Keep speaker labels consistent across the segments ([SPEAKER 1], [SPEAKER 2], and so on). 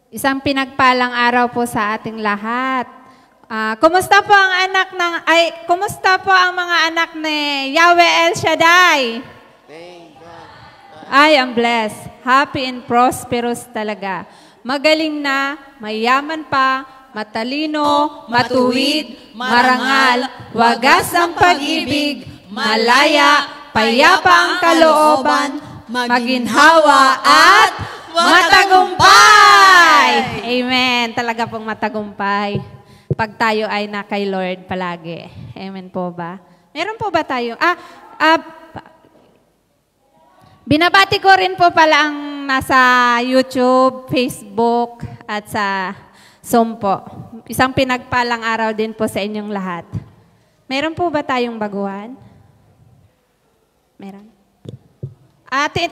[SPEAKER 1] Isang pinagpalang araw po sa ating lahat. Kumusta po ang mga anak ni Yahweh El Shaddai? I am blessed, happy and prosperous talaga. Magaling na, mayaman pa, matalino, matuwid, marangal, wagas ang pag-ibig, malaya, payapa ang kalooban, maginhawa at matagumpay! Amen. Talaga pong matagumpay. Pag tayo ay na kay Lord palagi. Amen po ba? Meron po ba tayo? Binabati ko rin po pala ang nasa YouTube, Facebook, at sa Zoom po. Isang pinagpalang araw din po sa inyong lahat. Meron po ba tayong baguhan? Meron?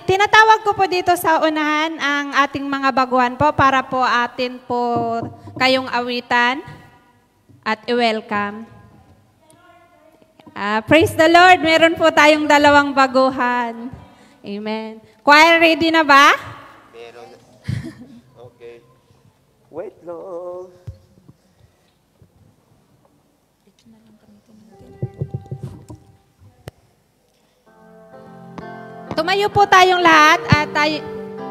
[SPEAKER 1] Tinatawag ko po dito sa unahan ang ating mga baguhan po para po atin po kayong awitan at i-welcome. Praise the Lord! Meron po tayong dalawang baguhan. Amen. Choir, ready na ba?
[SPEAKER 2] Meron. Okay. Wait long.
[SPEAKER 1] Tumayo po tayong lahat at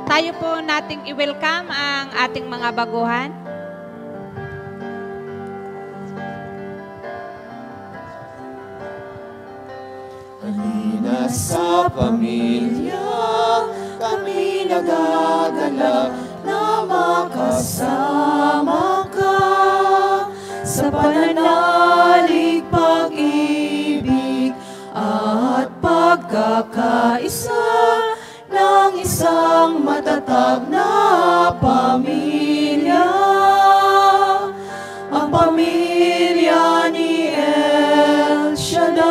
[SPEAKER 1] tayo po nating i-welcome ang ating mga baguhan.
[SPEAKER 2] Halina sa pamilya, kami nagagalak na makasama ka sa pananalig, pag-ibig at pagkakaisa ng isang matatag na pamilya. Ang pamilya ni El Shaddai.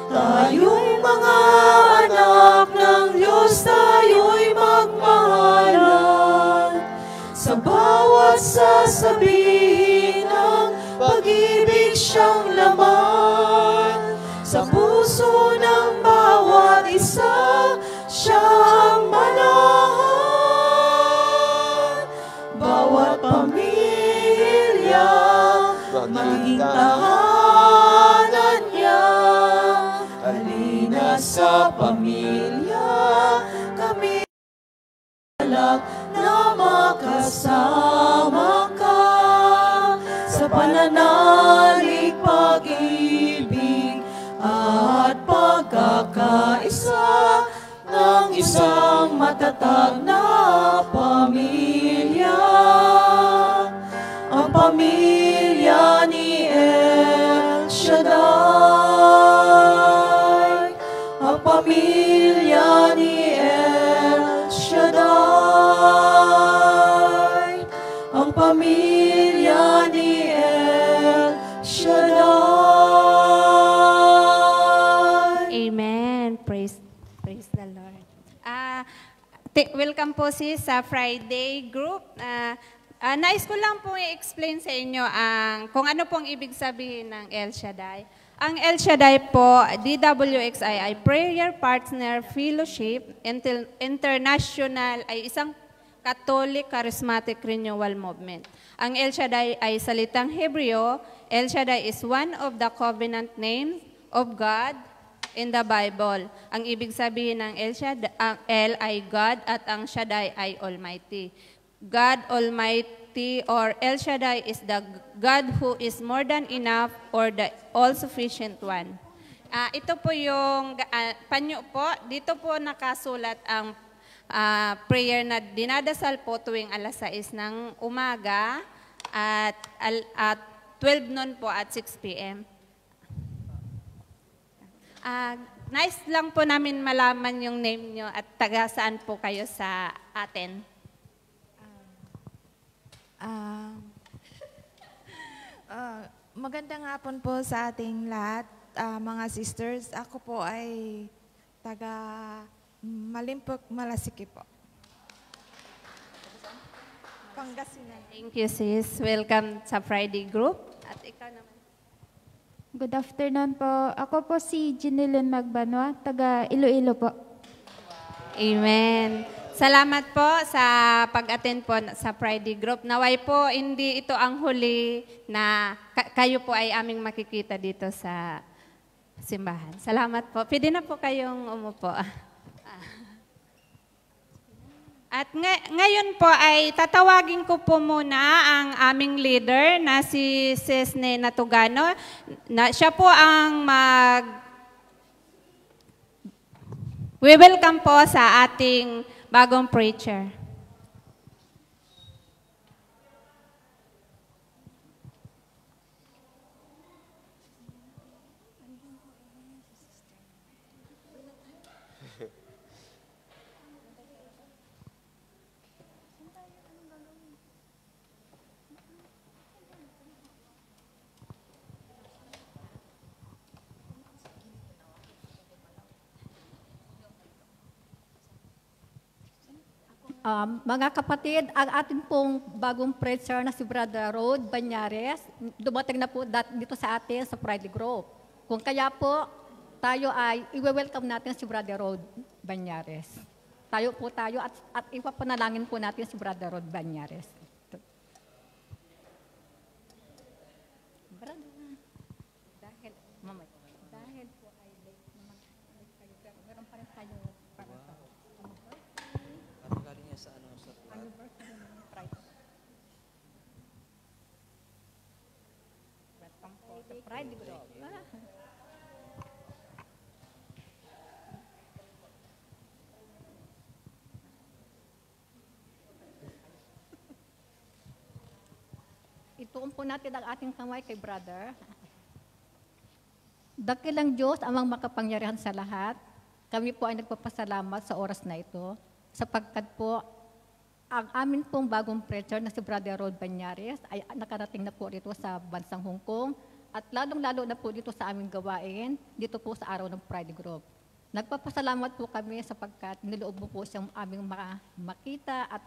[SPEAKER 2] Tayong mga anak ng Diyos, tayo'y magmahalan sa bawat sasabihin ng pag-ibig siyang laman. Sa puso ng bawat isa, siya ang manahan. Bawat pamilya, maging tahanan niya. Halina sa pamilya, kami alak na makasama ka sa pananalig, pag-ibig at pagkakaisa ng isang matatag na pamilya. Ang pamilya ni El Shaddai. Ang pamilya ni El Shaddai. Ang pamilya ni El Shaddai.
[SPEAKER 1] Amen. Praise the Lord. Welcome po sa Friday group. Nais ko lang po i-explain sa inyo kung ano pong ibig sabihin ng El Shaddai. Ang El Shaddai po, DWXI ay Prayer Partner Fellowship International, ay isang Catholic Charismatic Renewal Movement. Ang El Shaddai ay salitang Hebreo. El Shaddai is one of the covenant names of God in the Bible. Ang ibig sabihin ng El Shaddai, ang El ay God at ang Shaddai ay Almighty. God Almighty or El Shaddai is the God who is more than enough or the all-sufficient one. Ito po yung panyo po. Dito po nakasulat ang prayer na dinadasal po tuwing alas 6 ng umaga at 12 noon po at 6 p.m. Nice lang po namin malaman yung name nyo at taga saan po kayo sa atin.
[SPEAKER 3] Magandang hapon po sa ating lahat, mga sisters. Ako po ay taga Malimpok, Malasiki po. Pangasinan.
[SPEAKER 1] Thank you, sis. Welcome sa Friday group. At ikaw naman.
[SPEAKER 4] Good afternoon po. Ako po si Jinilyn Magbanwa, taga Iloilo po.
[SPEAKER 1] Amen. Salamat po sa pag-attend po sa Friday group. Naway po, hindi ito ang huli na kayo po ay aming makikita dito sa simbahan. Salamat po. Pwede na po kayong umupo. At ngayon po ay tatawagin ko po muna ang aming leader na si Sis Nena Tugano. Siya po ang we welcome po sa ating bagong preacher.
[SPEAKER 5] Mga kapatid, ang ating pong bagong preacher na si Brother Rod Banyares, dumating na po dito sa atin sa Friday Group. Kung kaya po, tayo ay i-welcome natin si Brother Rod Banyares. Tayo at ipapanalangin po natin si Brother Rod Banyares. Dahil po ay late naman kayo, pero meron pa rin tayo para sa
[SPEAKER 2] Sa ano sa
[SPEAKER 5] anniversary ng Friday. Welcome po sa Friday Group. Ituon po natin ang ating kamay kay Brother. Dakilang Diyos, amang makapangyarihan sa lahat, kami po ay nagpapasalamat sa oras na ito, sapagkat po, ang amin pong bagong preacher na si Brother Rod Banyares ay nakarating na po dito sa bansang Hong Kong at lalong-lalo na po dito sa aming gawain, dito po sa araw ng Friday Group. Nagpapasalamat po kami sapagkat niloob mo po siyang aming makita at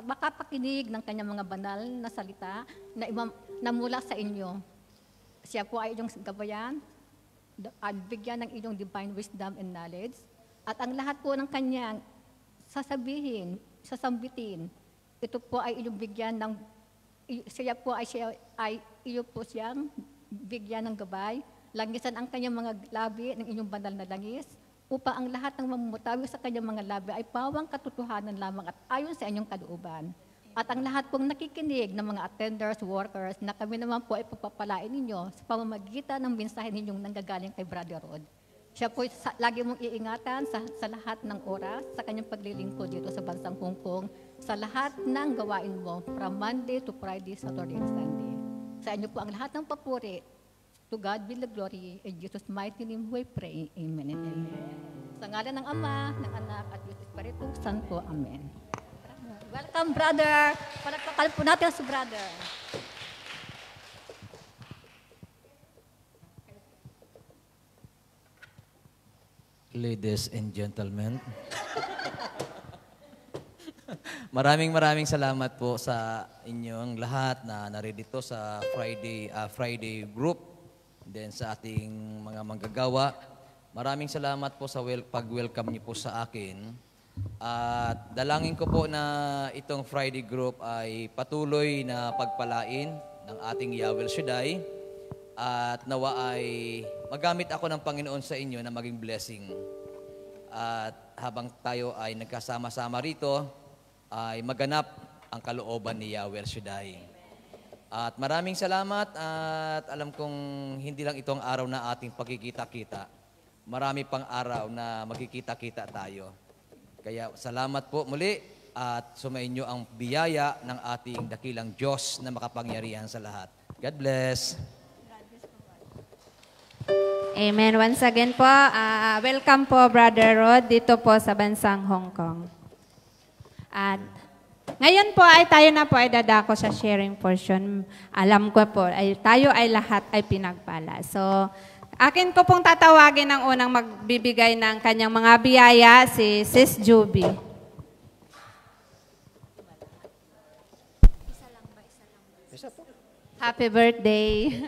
[SPEAKER 5] makapakinig ng kanyang mga banal na salita na mula sa inyo. Siya po ay inyong gabayan at bigyan ng inyong divine wisdom and knowledge. At ang lahat po ng kanyang sasabihin, sasambitin, ito po ay inyong bigyan ng, siya ay iyo po siyang bigyan ng gabay, langisan ang kanyang mga labi ng inyong banal na langis, upang ang lahat ng mamumutawi sa kanyang mga labi ay pawang katotohanan lamang at ayon sa inyong kalooban. At ang lahat pong nakikinig ng mga attenders, workers, na kami naman po ay pagpapalain ninyo sa pamamagitan ng mensahe ninyong nanggagaling kay Brother Rod. Siya po lagi mong iingatan sa lahat ng oras, sa kanyang paglilingkod dito sa bansang Hong Kong, sa lahat ng gawain mo, from Monday to Friday, Saturday, and Sunday. Sa inyo po ang lahat ng papuri. To God be the glory. In Jesus' mighty name we pray. Amen and amen. Sa ngalan ng Ama, ng Anak, at Diyos Espiritu Santo. Amen. Welcome, brother. Palakpakan po natin si brother.
[SPEAKER 2] Ladies and gentlemen, maraming salamat po sa inyong lahat na naririto sa Friday group, then sa ating mga manggagawa. Maraming salamat po sa pag-welcome niyo po sa akin. At dalangin ko po na itong Friday group ay patuloy na pagpalain ng ating Yahweh Shaddai at nawa ay magamit ako ng Panginoon sa inyo na maging blessing. At habang tayo ay nagkasama-sama rito, ay maganap ang kalooban ni Yahweh Shaddai. At maraming salamat at alam kong hindi lang itong araw na ating pagkikita-kita. Marami pang araw na magkikita-kita tayo. Kaya salamat po muli at sumainyo ang biyaya ng ating dakilang Diyos na makapangyarihan sa lahat. God bless.
[SPEAKER 1] Amen. Once again po, welcome po Brother Rod dito po sa bansang Hong Kong. At ngayon po ay tayo na po ay dadako sa sharing portion. Alam ko po, tayo ay lahat ay pinagpala. So, akin ko pong tatawagin ang unang magbibigay ng kanyang mga biyaya, si Sis Juby. Happy birthday.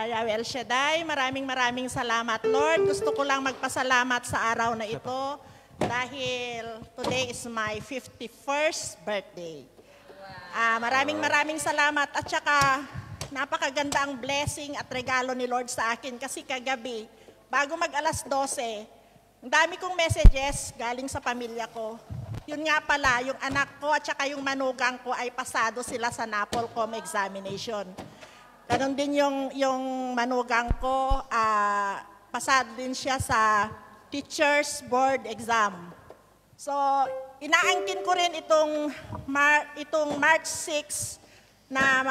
[SPEAKER 6] Yahweh Shaddai, maraming salamat, Lord. Gusto ko lang magpasalamat sa araw na ito dahil today is my 51st birthday. Maraming salamat at saka napakaganda ang blessing at regalo ni Lord sa akin kasi kagabi, bago mag alas 12, ang dami kong messages galing sa pamilya ko. Yun nga pala, yung anak ko at saka yung manugang ko ay pasado sila sa NAPOLCOM examination. Ganon din yung manugang ko, pasado din siya sa Teachers Board Exam. So, inaangkin ko rin itong March 6 na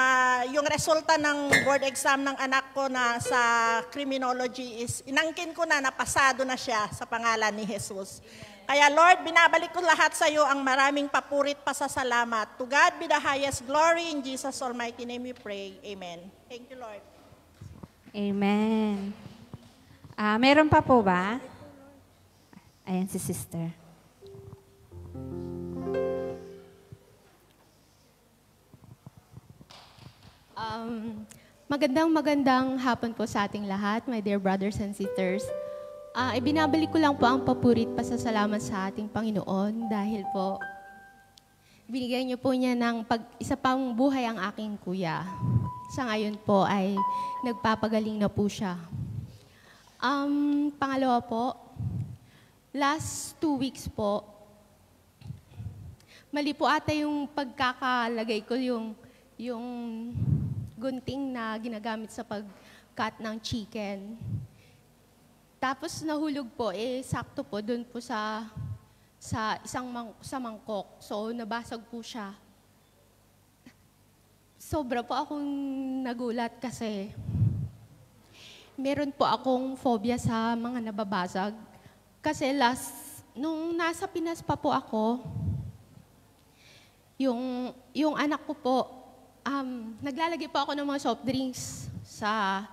[SPEAKER 6] yung resulta ng board exam ng anak ko na sa criminology is inangkin ko na napasado na siya sa pangalan ni Jesus. Kaya Lord, binabalik ko lahat sa iyo ang maraming papurit pasasalamat. To God be the highest glory, in Jesus' almighty name we pray. Amen. Thank you, Lord.
[SPEAKER 1] Amen. Meron pa po ba? Ayan si sister.
[SPEAKER 7] Magandang hapon po sa ating lahat, my dear brothers and sisters. Ibinabalik ko lang po ang papurit pasasalamat sa ating Panginoon dahil po binigyan niyo po niya ng isa pang buhay ang aking kuya. Sa ngayon po ay nagpapagaling na po siya. Pangalawa po, last 2 weeks po, mali po ata yung pagkakalagay ko yung gunting na ginagamit sa pag-cut ng chicken. Tapos nahulog po, sakto po doon po sa mangkok. So nabasag po siya. Sobra po akong nagulat kasi meron po akong phobia sa mga nababasag. Kasi nung nasa Pinas pa po ako, yung anak ko po, naglalagay po ako ng mga soft drinks sa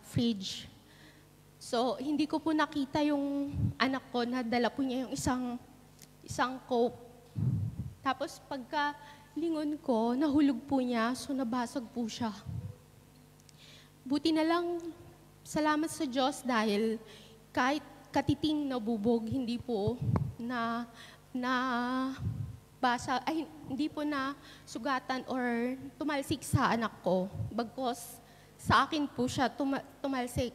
[SPEAKER 7] fridge. So, hindi ko po nakita yung anak ko na dala po niya yung isang Coke. Tapos, pagka lingon ko, nahulog po niya, so nabasag po siya. Buti na lang, salamat sa Diyos dahil kahit katiting nabubog, hindi po hindi po na sugatan or tumalsik sa anak ko. Bagkos sa akin po siya tumalsik.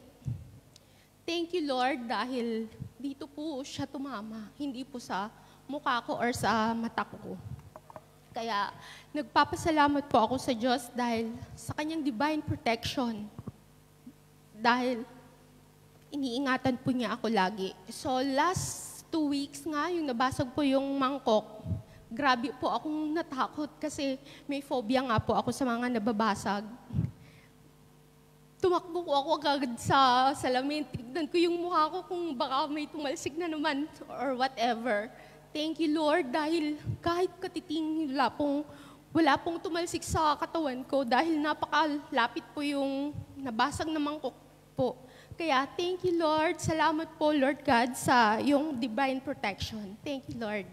[SPEAKER 7] Thank you, Lord, dahil dito po siya tumama, hindi po sa mukha ko or sa mata ko. Kaya nagpapasalamat po ako sa Diyos dahil sa kanyang divine protection. Dahil iniingatan po niya ako lagi. So last 2 weeks nga, yung nabasag po yung mangkok, grabe po akong natakot kasi may phobia nga po ako sa mga nababasag. Tumakbo ko ako agad sa salamin. Tinignan ko yung mukha ko kung baka may tumalsik na naman or whatever. Thank you, Lord, dahil kahit katiting wala pong tumalsik sa katawan ko dahil napakalapit po yung nabasag na mangkok po. Kaya thank you, Lord. Salamat po, Lord God, sa yung divine protection. Thank you, Lord.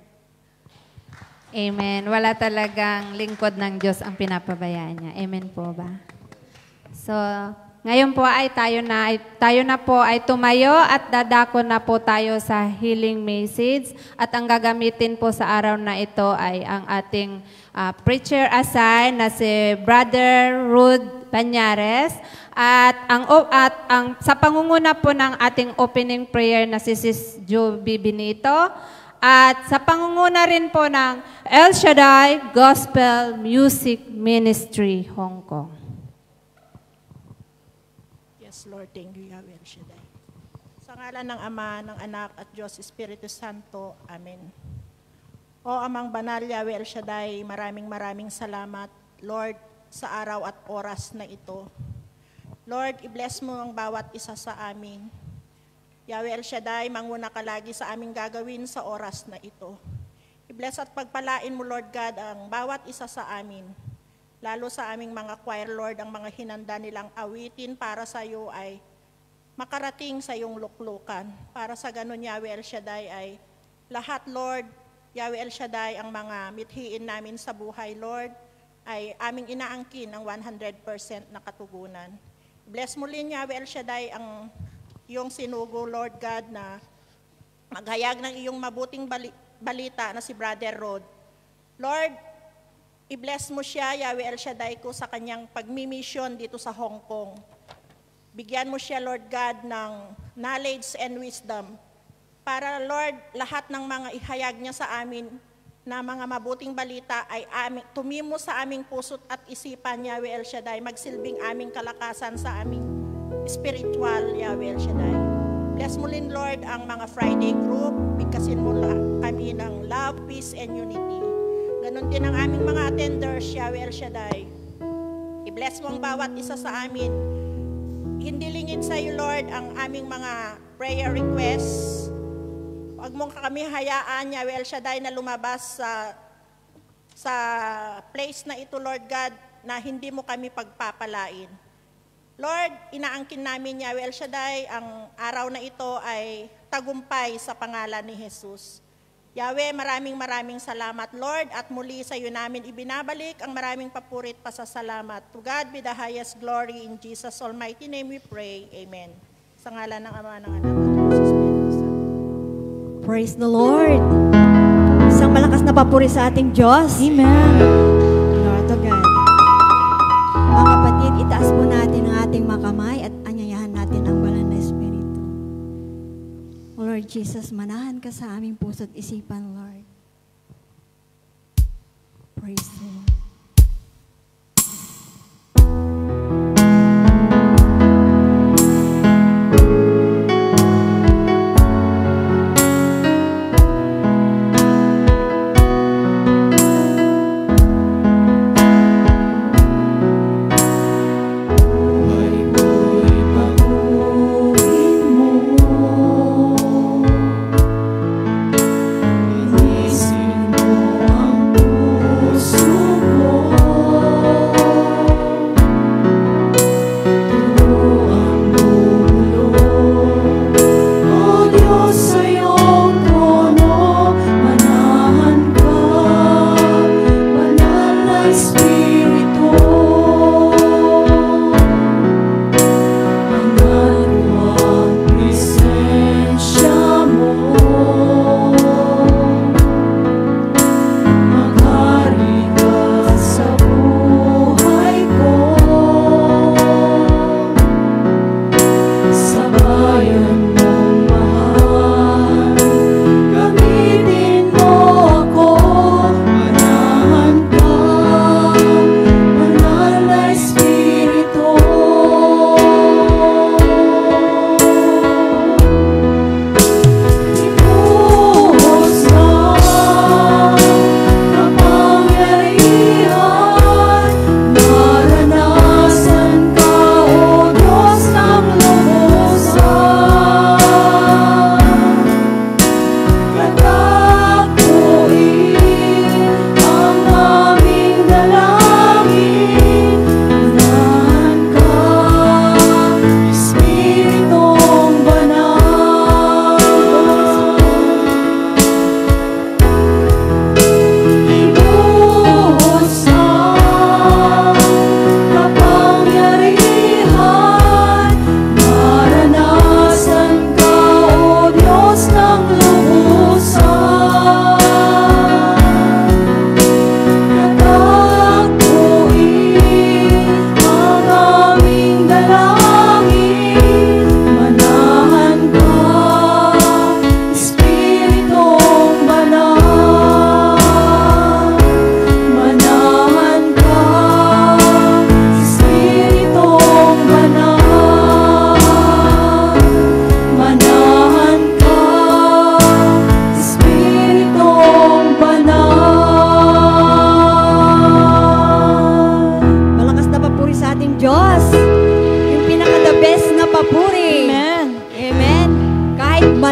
[SPEAKER 1] Amen. Wala talagang lingkod ng Diyos ang pinapabayaan niya. Amen po ba? So, ngayon po ay tayo na po ay tumayo at dadako na po tayo sa healing message. At ang gagamitin po sa araw na ito ay ang ating preacher assign na si Brother Rude Banyares. At sa pangunguna po ng ating opening prayer na si Sis Joby Benito. At sa pangunguna rin po ng El Shaddai Gospel Music Ministry, Hong Kong.
[SPEAKER 6] Yes, Lord, thank you, Yahweh El Shaddai. Sa ngalan ng Ama, ng Anak, at Diyos Espiritu Santo. Amen. O Amang Banal, Yahweh El Shaddai, maraming salamat, Lord, sa araw at oras na ito. Lord, i-bless mo ang bawat isa sa amin. Yahweh El Shaddai, manguna ka lagi sa aming gagawin sa oras na ito. I-bless at pagpalain mo, Lord God, ang bawat isa sa amin. Lalo sa aming mga choir, Lord, ang mga hinanda nilang awitin para sa iyo ay makarating sa iyong luklukan. Para sa ganun, Yahweh El Shaddai, ay lahat, Lord, Yahweh El Shaddai, ang mga mithiin namin sa buhay, Lord, ay aming inaangkin ng 100% na katugunan. Bless mo rin, Yahweh El Shaddai, ang yung sinugo, Lord God, na maghayag ng iyong mabuting balita na si Brother Rod. Lord, i-bless mo siya, Yahweh El Shaddai ko, sa kanyang pagmi-mission dito sa Hong Kong. Bigyan mo siya, Lord God, ng knowledge and wisdom para, Lord, lahat ng mga ihayag niya sa amin na mga mabuting balita ay tumimo sa aming puso't at isipan, Yahweh El Shaddai, magsilbing aming kalakasan sa aming spiritual, Yahweh El Shaddai. Bless mo rin, Lord, ang mga Friday group. Bigkasin mo kami ng love, peace, and unity. Ganon din ang aming mga attenders, Yahweh El Shaddai. I-bless mo ang bawat isa sa amin. Hindilingin sa iyo, Lord, ang aming mga prayer requests. Huwag mong kami hayaan, Yahweh El Shaddai, na lumabas sa place na ito, Lord God, na hindi mo kami pagpapalain. Lord, inaangkin namin, Yahweh El Shaddai, ang araw na ito ay tagumpay sa pangalan ni Jesus. Yahweh, maraming salamat, Lord, at muli sa iyo namin ibinabalik ang maraming papurit pasasalamat. To God be the highest glory, in Jesus' almighty name we pray. Amen. Sa ngalan ng Ama, ng Anak, at ng Espiritu Santo.
[SPEAKER 8] Praise the Lord. Isang malakas na papuri sa ating Diyos.
[SPEAKER 9] Amen.
[SPEAKER 8] Glory to God. Mga kapatid, itaas po natin ang ating mga kamay at anyayahan natin ang banal na Espiritu. Lord Jesus, manahan ka sa aming puso't isipan, Lord. Praise the Lord.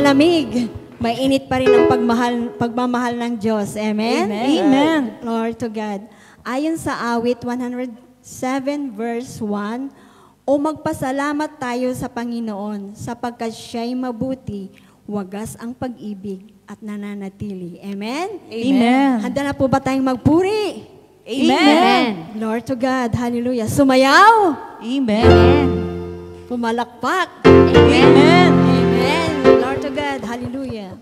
[SPEAKER 8] malamig, mainit pa rin ang pagmamahal ng Diyos. Amen?
[SPEAKER 9] Amen.
[SPEAKER 8] Glory to God. Ayon sa awit 107 verse 1, o magpasalamat tayo sa Panginoon sapagkat siya'y mabuti, wagas ang pag-ibig at nananatili. Amen?
[SPEAKER 9] Amen.
[SPEAKER 8] Handa na po ba tayong magpuri?
[SPEAKER 9] Amen.
[SPEAKER 8] Glory to God. Hallelujah. Sumayaw.
[SPEAKER 9] Amen.
[SPEAKER 8] Pumalakpak.
[SPEAKER 9] Amen.
[SPEAKER 8] Amen. Glory to God. Hallelujah.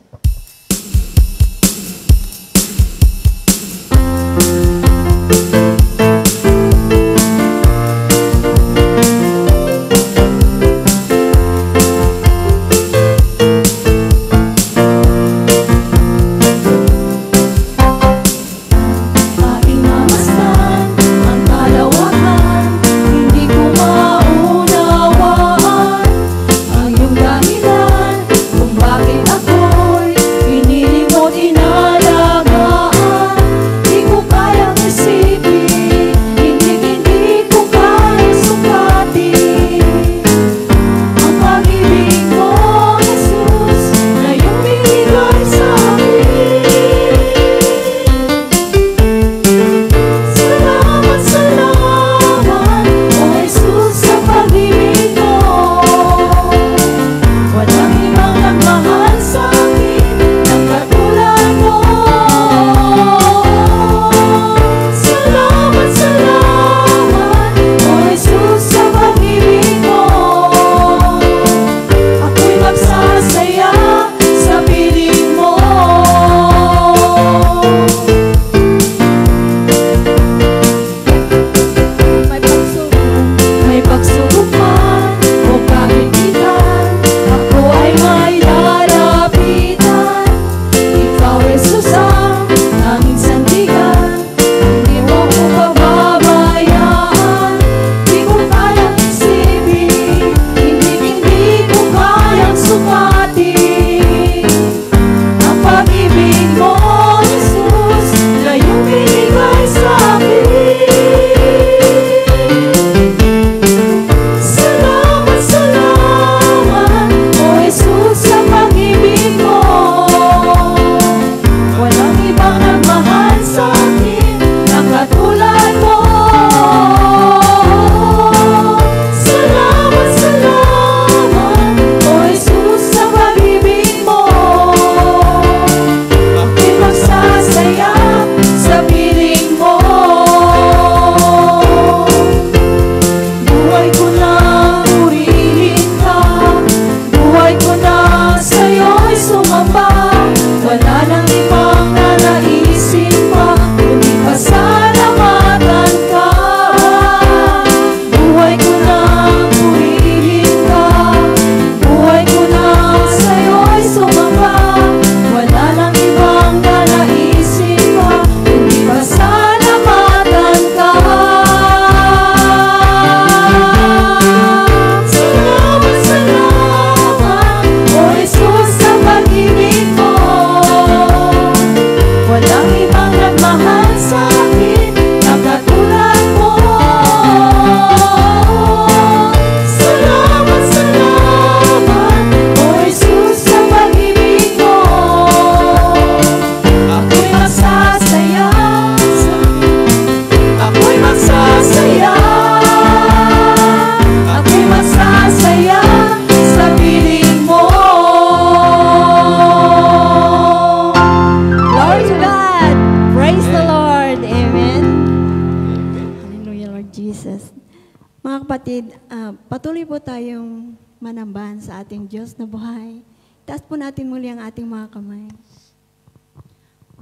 [SPEAKER 8] manambahan sa ating Diyos na buhay. Taas po natin muli ang ating mga kamay.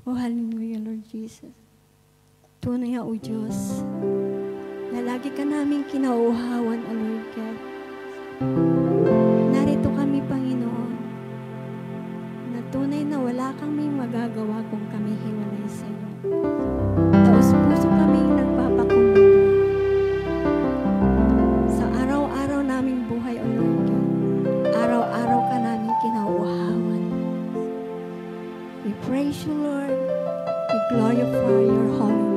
[SPEAKER 8] Oh, hallelujah, Lord Jesus. Tunay o Diyos, na lagi ka namin kinauuhawan, O Lord God. Narito kami, Panginoon, na tunay na wala kami magagawa kung kami hiwalay sa iyo. Taos-puso kami nagpapakumbaba. Sa araw-araw naming buhay, O Lord God, araw-araw ka namin kinauuhawan. We praise you, Lord. We glorify your holy name.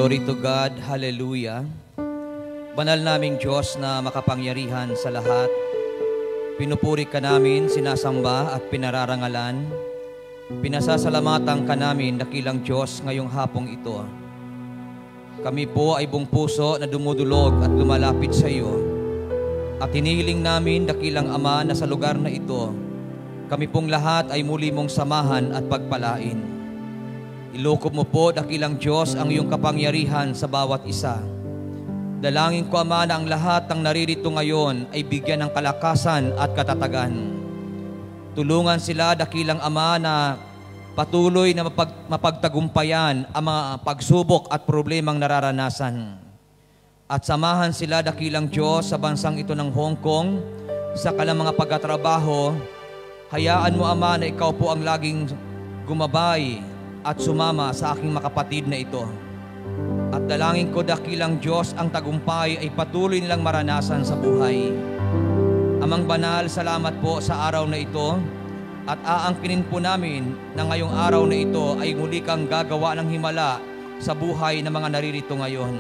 [SPEAKER 2] Glory to God. Hallelujah. Banal naming Diyos na makapangyarihan sa lahat, pinupuri ka namin, sinasamba at pinararangalan. Pinasasalamatan ka namin, dakilang Diyos, ngayong hapong ito. Kami po ay buong puso na dumudulog at lumalapit sa iyo. At hinihiling namin, dakilang Ama, na sa lugar na ito, kami pong lahat ay muli mong samahan at pagpalain. Ilokob mo po, dakilang Diyos, ang iyong kapangyarihan sa bawat isa. Dalangin ko, Ama, na ang lahat ng naririto ngayon ay bigyan ng kalakasan at katatagan. Tulungan sila, dakilang Ama, na patuloy na mapagtagumpayan ang mga pagsubok at problemang nararanasan. At samahan sila, dakilang Diyos, sa bansang ito ng Hong Kong, sa kanilang mga pagkatrabaho. Hayaan mo, Ama, na ikaw po ang laging gumabay at sumama sa aking makapatid na ito. At dalangin ko, dakilang Diyos, ang tagumpay ay patuloy nilang maranasan sa buhay. Amang banal, salamat po sa araw na ito at aangkinin po namin na ngayong araw na ito ay muli kang gagawa ng himala sa buhay ng mga naririto ngayon.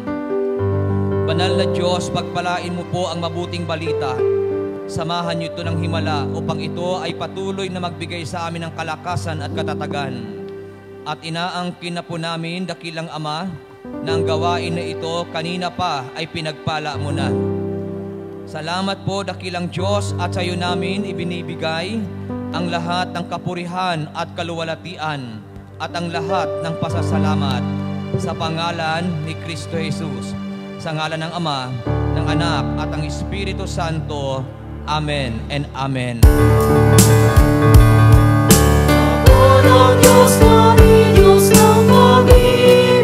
[SPEAKER 2] Banal na Diyos, pagpalain mo po ang mabuting balita. Samahan niyo ito ng himala upang ito ay patuloy na magbigay sa amin ng kalakasan at katatagan. At inaangkin na po namin, dakilang Ama, na ang gawain na ito kanina pa ay pinagpala mo na. Salamat po, dakilang Diyos, at sa iyo namin ibinibigay ang lahat ng kapurihan at kaluwalhatian at ang lahat ng pasasalamat sa pangalan ni Kristo Jesus. Sa ngalan ng Ama, ng Anak at ng Espiritu Santo. Amen and Amen.
[SPEAKER 10] Diyos na Diyos ng pag-ibig.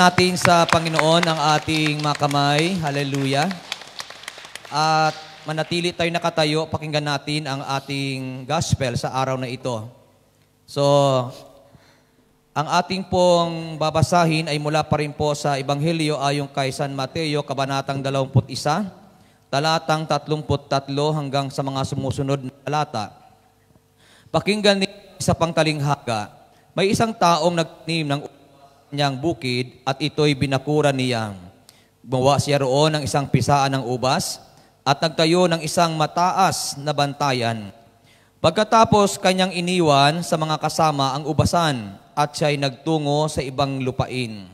[SPEAKER 2] natin sa Panginoon ang ating mga kamay. Hallelujah. At manatili tayo nakatayo, pakinggan natin ang ating gospel sa araw na ito. So, Ang ating pong babasahin ay mula pa rin po sa Ebanghelyo ayon kay San Mateo, Kabanatang 21, talatang 33 hanggang sa mga sumusunod na talata. Pakinggan niyo sa pangtalinghaga. May isang taong nagtanim ng niyang bukid at ito'y binakuran niya. Gumawa siya roon ng isang pisaan ng ubas at nagtayo ng isang mataas na bantayan. Pagkatapos kanyang iniwan sa mga kasama ang ubasan at siya'y nagtungo sa ibang lupain.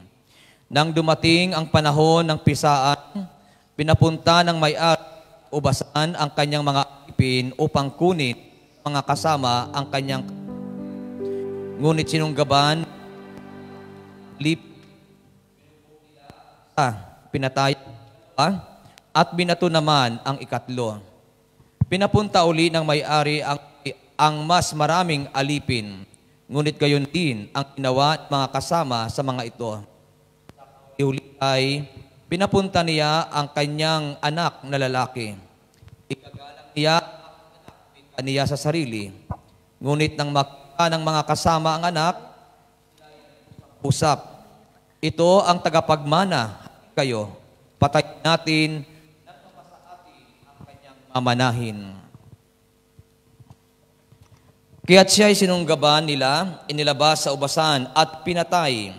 [SPEAKER 2] Nang dumating ang panahon ng pisaan, pinapunta ng may-ari ubasan ang kanyang mga ipin upang kunin mga kasama ang kanyang. Ngunit sinunggaban, pinatay at binato naman ang ikatlo. Pinapunta uli ng may-ari ang mas maraming alipin. Ngunit gayon din ang ginawa ng mga kasama sa mga ito. Iuli ay pinapunta niya ang kanyang anak na lalaki. Ikagalang niya sa sarili. Ngunit nang makita ng mga kasama ang anak, usap, ito ang tagapagmana kayo. Patayin natin at ang kanyang mamanahin. Kaya't siya'y sinunggaban nila, inilabas sa ubasan at pinatay.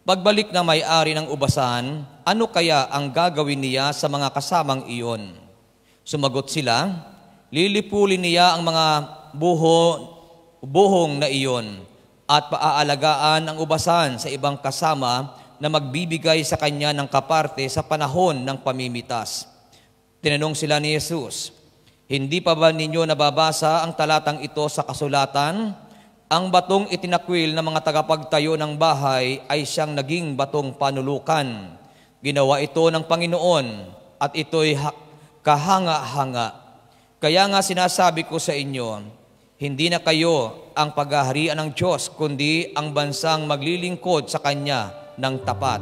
[SPEAKER 2] Pagbalik na may-ari ng ubasan, ano kaya ang gagawin niya sa mga kasamang iyon? Sumagot sila, lilipulin niya ang mga buhong na iyon at paaalagaan ang ubasan sa ibang kasama na magbibigay sa kanya ng kaparte sa panahon ng pamimitas. Tinanong sila ni Jesus, hindi pa ba ninyo nababasa ang talatang ito sa kasulatan? Ang batong itinakwil ng mga tagapagtayo ng bahay ay siyang naging batong panulukan. Ginawa ito ng Panginoon at ito'y kahanga-hanga. Kaya nga sinasabi ko sa inyo, hindi na kayo ang paghaharian ng Diyos, kundi ang bansang maglilingkod sa Kanya ng tapat.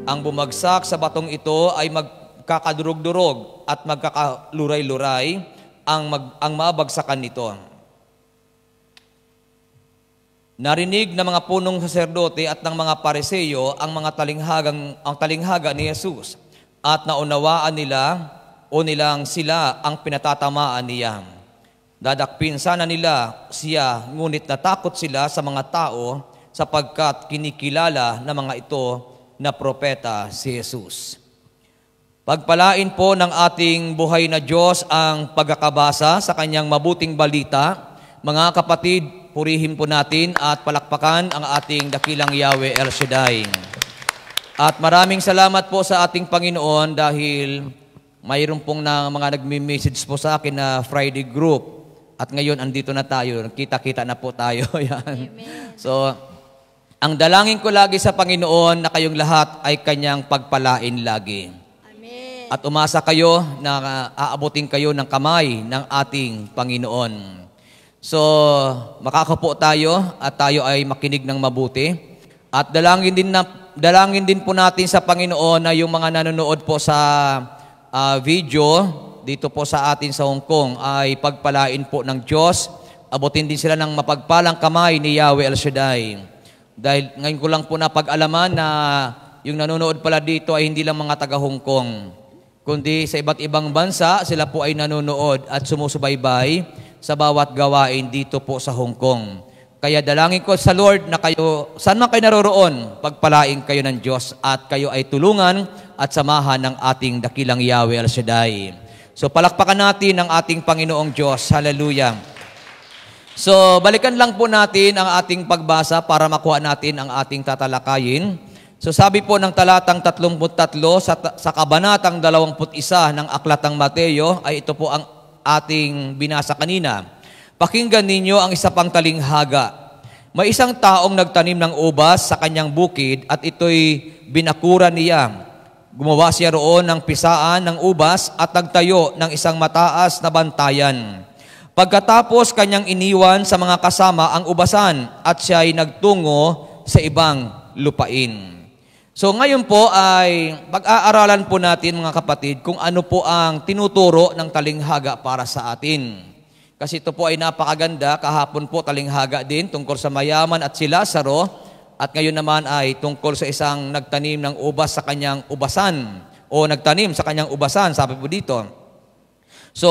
[SPEAKER 2] Ang bumagsak sa batong ito ay magkakadurog-durog at magkakaluray-luray ang mabagsakan nito. Narinig ng mga punong saserdote at ng mga Pariseo ang talinghaga ni Jesus at naunawaan nilang sila ang pinatatamaan niya. Dadakpin sana nila siya, ngunit natakot sila sa mga tao sapagkat kinikilala ng mga ito na propeta si Jesus. Pagpalain po ng ating buhay na Diyos ang pagkakabasa sa kanyang mabuting balita. Mga kapatid, purihin po natin at palakpakan ang ating dakilang Yahweh El Shaddai. At maraming salamat po sa ating Panginoon dahil mayroon pong mga nagme-message po sa akin na Friday group. At ngayon, andito na tayo. Kita-kita na po tayo. Yan. So, ang dalangin ko lagi sa Panginoon na kayong lahat ay kanyang pagpalain lagi. Amen. At umasa kayo na aabutin kayo ng kamay ng ating Panginoon. So, makakapo tayo at tayo ay makinig ng mabuti. At dalangin din po natin sa Panginoon na yung mga nanonood po sa video dito po sa atin sa Hong Kong ay pagpalain po ng Diyos. Abutin din sila ng mapagpalang kamay ni Yahweh El Shaddai. Dahil ngayon ko lang po napag-alaman na yung nanonood pala dito ay hindi lang mga taga Hong Kong, kundi sa iba't ibang bansa sila po ay nanonood at sumusubaybay sa bawat gawain dito po sa Hong Kong. Kaya dalangin ko sa Lord na kayo, saan man kayo naroroon, pagpalain kayo ng Diyos at kayo ay tulungan at samahan ng ating dakilang Yahweh El Shaddai. So palakpakan natin ang ating Panginoong Diyos. Hallelujah. So balikan lang po natin ang ating pagbasa para makuha natin ang ating tatalakayin. So sabi po ng talatang 33 sa kabanatang 21 ng Aklat ng Mateo ay ito po ang ating binasa kanina. Pakinggan ninyo ang isa pang talinghaga. May isang taong nagtanim ng ubas sa kanyang bukid at ito'y binakuran niya. Gumawa siya roon ng pisaan ng ubas at nagtayo ng isang mataas na bantayan. Pagkatapos kanyang iniwan sa mga kasama ang ubasan at siya ay nagtungo sa ibang lupain. So ngayon po ay pag-aaralan po natin mga kapatid kung ano po ang tinuturo ng talinghaga para sa atin. Kasi ito po ay napakaganda. Kahapon po talinghaga din tungkol sa mayaman at si Lazaro. At ngayon naman ay tungkol sa isang nagtanim ng ubas sa kanyang ubasan o nagtanim sa kanyang ubasan, sabi po dito. So,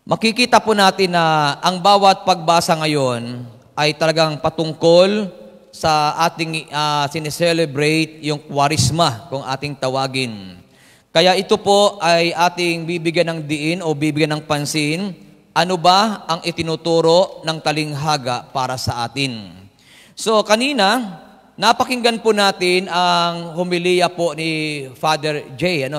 [SPEAKER 2] makikita po natin na ang bawat pagbasa ngayon ay talagang patungkol sa ating sineselebrate yung Kwaresma kung ating tawagin. Kaya ito po ay ating bibigyan ng diin o bibigyan ng pansin. Ano ba ang itinuturo ng talinghaga para sa atin? So kanina, napakinggan po natin ang homilya po ni Father J.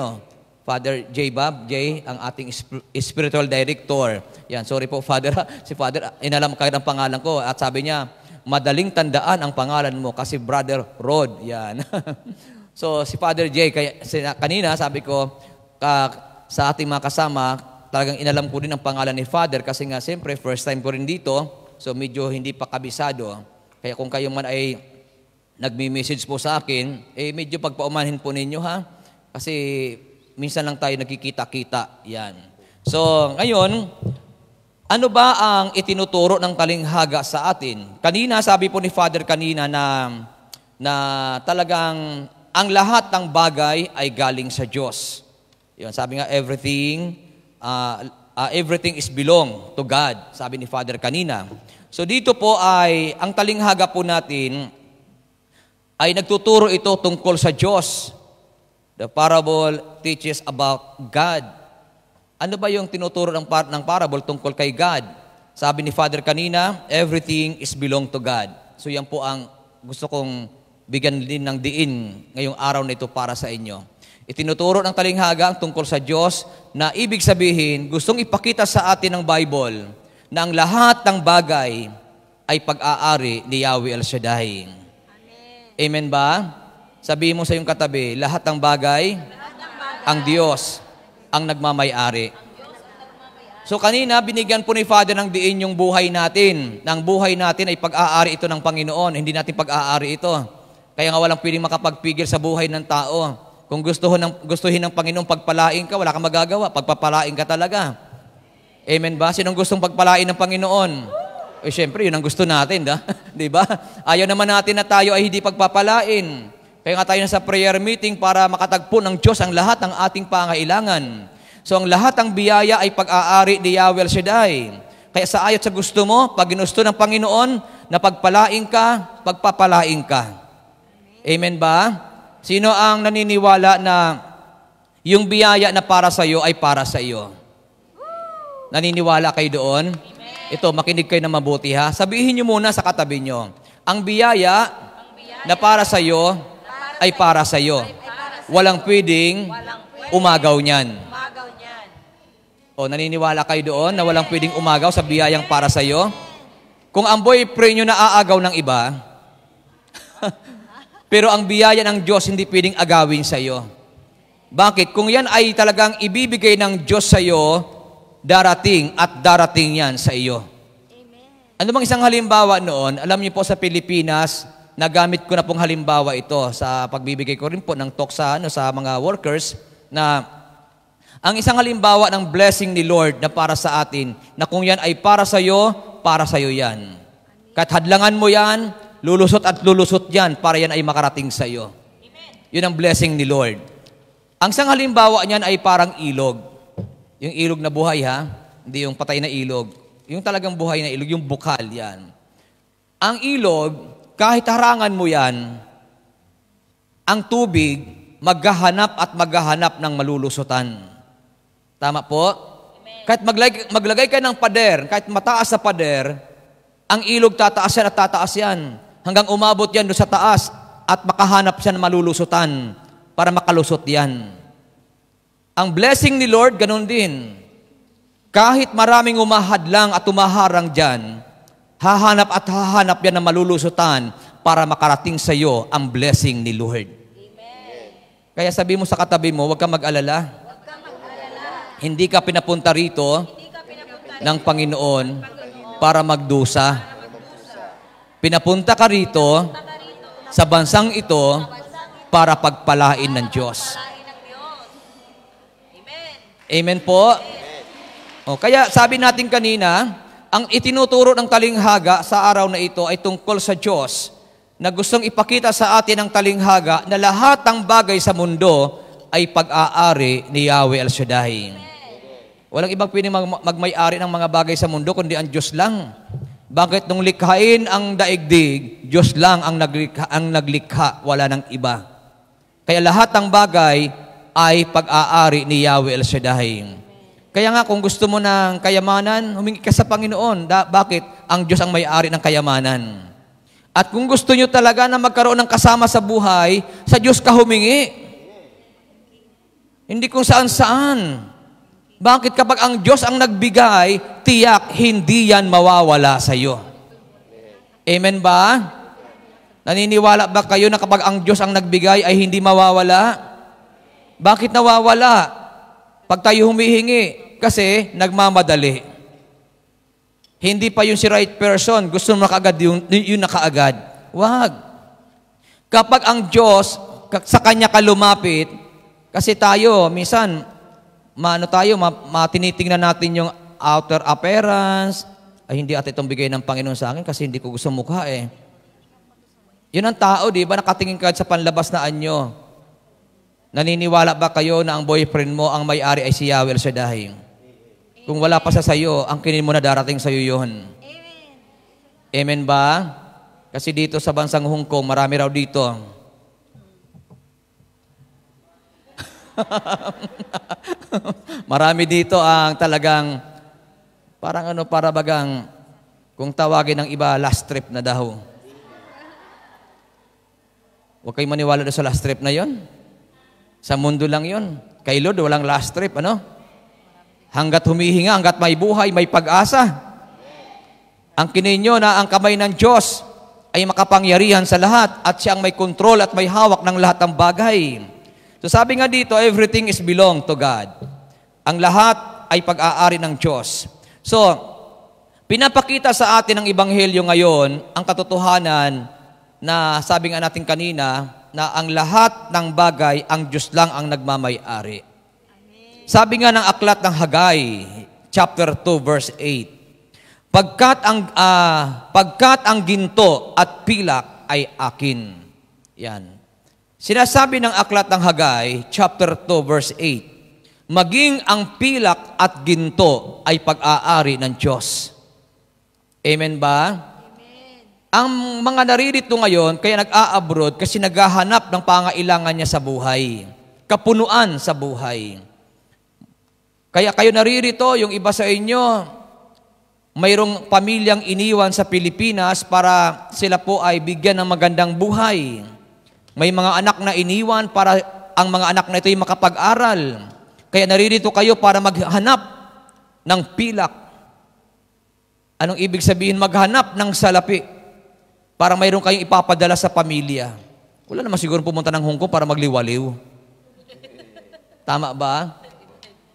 [SPEAKER 2] Father J. Bob J, ang ating spiritual director. Yan, sorry po Father. Si Father, inalam kayo ng pangalan ko at sabi niya, madaling tandaan ang pangalan mo kasi Brother Rod. Yan. So si Father J, kanina sabi ko sa ating mga kasama, talagang inalam ko din ang pangalan ni Father kasi nga siyempre first time ko rin dito, so medyo hindi pa kabisado. Kaya kung kayo man ay nagmi-message po sa akin, medyo pagpaumanhin po ninyo ha, kasi minsan lang tayo nagkikita-kita. Yan. So ngayon, ano ba ang itinuturo ng talinghaga sa atin? Kanina, sabi po ni Father kanina na talagang ang lahat ng bagay ay galing sa Diyos. Yun, sabi nga, everything is belong to God, sabi ni Father kanina. So dito po ay, ang talinghaga po natin ay nagtuturo ito tungkol sa Diyos. The parable teaches about God. Ano ba yung tinuturo ng parable tungkol kay God? Sabi ni Father kanina, everything is belong to God. So yan po ang gusto kong bigyan din ng diin ngayong araw na ito para sa inyo. Itinuturo ng talinghaga ang tungkol sa Diyos na ibig sabihin, gustong ipakita sa atin ng Bible na ang lahat ng bagay ay pag-aari ni Yahweh El Shaddai. Amen ba? Sabihin mo sa iyong katabi, lahat ng bagay, ang Diyos ang nagmamay-ari. So kanina, binigyan po ni Father ng diin yung buhay natin. Ang buhay natin ay pag-aari ito ng Panginoon, hindi natin pag-aari ito. Kaya nga walang pwedeng makapagpigil sa buhay ng tao. Kung gustuhin ng Panginoon pagpalain ka, wala kang magagawa. Pagpapalain ka talaga. Amen ba? Sinong gustong pagpalain ng Panginoon? Siyempre, yun ang gusto natin, di ba? Ayaw naman natin na tayo ay hindi pagpapalain. Kaya nga tayo nasa prayer meeting para makatagpo ng Diyos ang lahat ng ating pangailangan. So ang lahat ng biyaya ay pag-aari ni Yahweh El Shaddai. Kaya sa ayot sa gusto mo, pag ginusto ng Panginoon, na pagpalain ka, pagpapalain ka. Amen ba? Sino ang naniniwala na yung biyaya na para sa iyo ay para sa iyo? Naniniwala kayo doon? Amen. Ito, makinig kayo na mabuti ha. Sabihin niyo muna sa katabi niyo, ang biyaya na para sa iyo ay para sa iyo. Walang pwedeng umagaw niyan. O, naniniwala kayo doon na walang pwedeng umagaw sa biyayang para sa iyo? Kung ang boyfriend nyo naaagaw ng iba, pero ang biyaya ng Diyos hindi pwedeng agawin sa iyo. Bakit? Kung yan ay talagang ibibigay ng Diyos sa iyo, darating at darating yan sa iyo. Ano bang isang halimbawa noon? Alam niyo po sa Pilipinas, nagamit ko na pong halimbawa ito sa pagbibigay ko rin po ng talk sa mga workers na ang isang halimbawa ng blessing ni Lord na para sa atin, na kung yan ay para sa iyo yan. Kahit hadlangan mo yan, lulusot at lulusot yan para yan ay makarating sa iyo. Yun ang blessing ni Lord. Ang isang halimbawa niyan ay parang ilog. Yung ilog na buhay ha, hindi yung patay na ilog. Yung talagang buhay na ilog, yung bukal yan. Ang ilog, kahit harangan mo yan, ang tubig, maghahanap at maghahanap ng malulusutan. Tama po? Amen. Kahit maglagay ka ng pader, kahit mataas sa pader, ang ilog tataas yan at tataas yan. Hanggang umabot yan doon sa taas at makahanap siya ng malulusutan para makalusot yan. Ang blessing ni Lord, ganun din. Kahit maraming umahadlang at umaharang dyan, hahanap at hahanap yan ng malulusutan para makarating sa iyo ang blessing ni Lord. Amen. Kaya sabi mo sa katabi mo, huwag kang mag-alala. Hindi ka pinapunta rito ng Panginoon para magdusa. Pinapunta ka rito sa bansang ito para pagpalain ng Diyos. Amen po? O, kaya sabi natin kanina, ang itinuturo ng talinghaga sa araw na ito ay tungkol sa Diyos na gustong ipakita sa atin ng talinghaga na lahat ng bagay sa mundo ay pag-aari ni Yahweh El Shaddai. Walang ibang pwedeng magmay-ari ng mga bagay sa mundo kundi ang Diyos lang. Bakit nung likhain ang daigdig, Diyos lang ang naglikha, wala ng iba. Kaya lahat ng bagay ay pag-aari ni Yahweh El Shaddai. Kaya nga kung gusto mo ng kayamanan, humingi ka sa Panginoon. Bakit? Ang Diyos ang may-ari ng kayamanan. At kung gusto nyo talaga na magkaroon ng kasama sa buhay, sa Diyos ka humingi. Hindi kung saan-saan. Bakit kapag ang Diyos ang nagbigay, tiyak hindi yan mawawala sa iyo. Amen ba? Naniniwala ba kayo na kapag ang Diyos ang nagbigay ay hindi mawawala? Bakit nawawala? Pag tayo humihingi, kasi nagmamadali. Hindi pa yung si right person, gusto mo nakaagad yung nakaagad. Wag. Kapag ang Diyos, sa Kanya ka lumapit, kasi tayo, minsan, matinitingnan natin yung outer appearance, ay hindi ata itong bigay ng Panginoon sa akin kasi hindi ko gusto mukha eh. Yun ang tao, di ba? Nakatingin ka sa panlabas na anyo. Naniniwala ba kayo na ang boyfriend mo, ang may-ari ay si Yahweh El Shaddai? Kung wala pa sa sayo, ang kinin mo na darating sayo yun. Amen ba? Kasi dito sa bansang Hong Kong, marami raw dito. Marami dito ang talagang, para bagang, kung tawagin ng iba, last trip na daw. Huwag kayong maniwala doon sa last trip na yon. Sa mundo lang yon. Kay Lord, walang last trip, ano? Hanggat humihinga, hanggat may buhay, may pag-asa. Ang kininyo na ang kamay ng Diyos ay makapangyarihan sa lahat at siya ang may control at may hawak ng lahat ng bagay. So sabi nga dito, everything is belong to God. Ang lahat ay pag-aari ng Diyos. So, pinapakita sa atin ng Ebanghelyo ngayon ang katotohanan na sabi nga natin kanina, na ang lahat ng bagay, ang Diyos lang ang nagmamay-ari. Sabi nga ng aklat ng Hagay, chapter 2, verse 8, pagkat ang ginto at pilak ay akin. Yan. Sinasabi ng aklat ng Hagay, chapter 2, verse 8, maging ang pilak at ginto ay pag-aari ng Diyos. Amen ba? Ang mga naririto ngayon, kaya nag-a-abroad kasi naghahanap ng pangailangan niya sa buhay. Kapunuan sa buhay. Kaya kayo naririto, yung iba sa inyo, mayroong pamilyang iniwan sa Pilipinas para sila po ay bigyan ng magandang buhay. May mga anak na iniwan para ang mga anak na ito ay makapag-aral. Kaya naririto kayo para maghanap ng pilak. Anong ibig sabihin maghanap ng salapi? Para mayroon kayong ipapadala sa pamilya. Wala naman siguro pumunta ng Hong Kong para magliwaliw. Tama ba?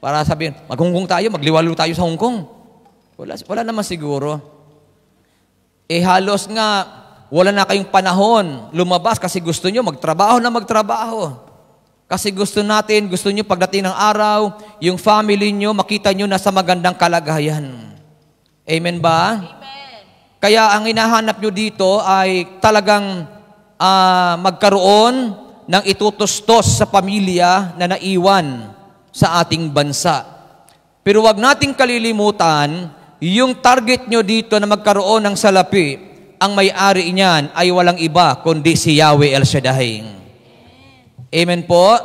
[SPEAKER 2] Para sabihin, mag-Hong Kong tayo, magliwaliw tayo sa Hong Kong. Wala naman siguro. Eh halos nga, wala na kayong panahon lumabas kasi gusto nyo magtrabaho na magtrabaho. Kasi gusto nyo pagdating ng araw, yung family nyo, makita nyo na sa magandang kalagayan. Amen ba? Kaya ang hinahanap nyo dito ay talagang magkaroon ng itutustos sa pamilya na naiwan sa ating bansa. Pero wag nating kalilimutan, yung target nyo dito na magkaroon ng salapi, ang may-ari niyan ay walang iba kundi si Yahweh El Shaddai. Amen po?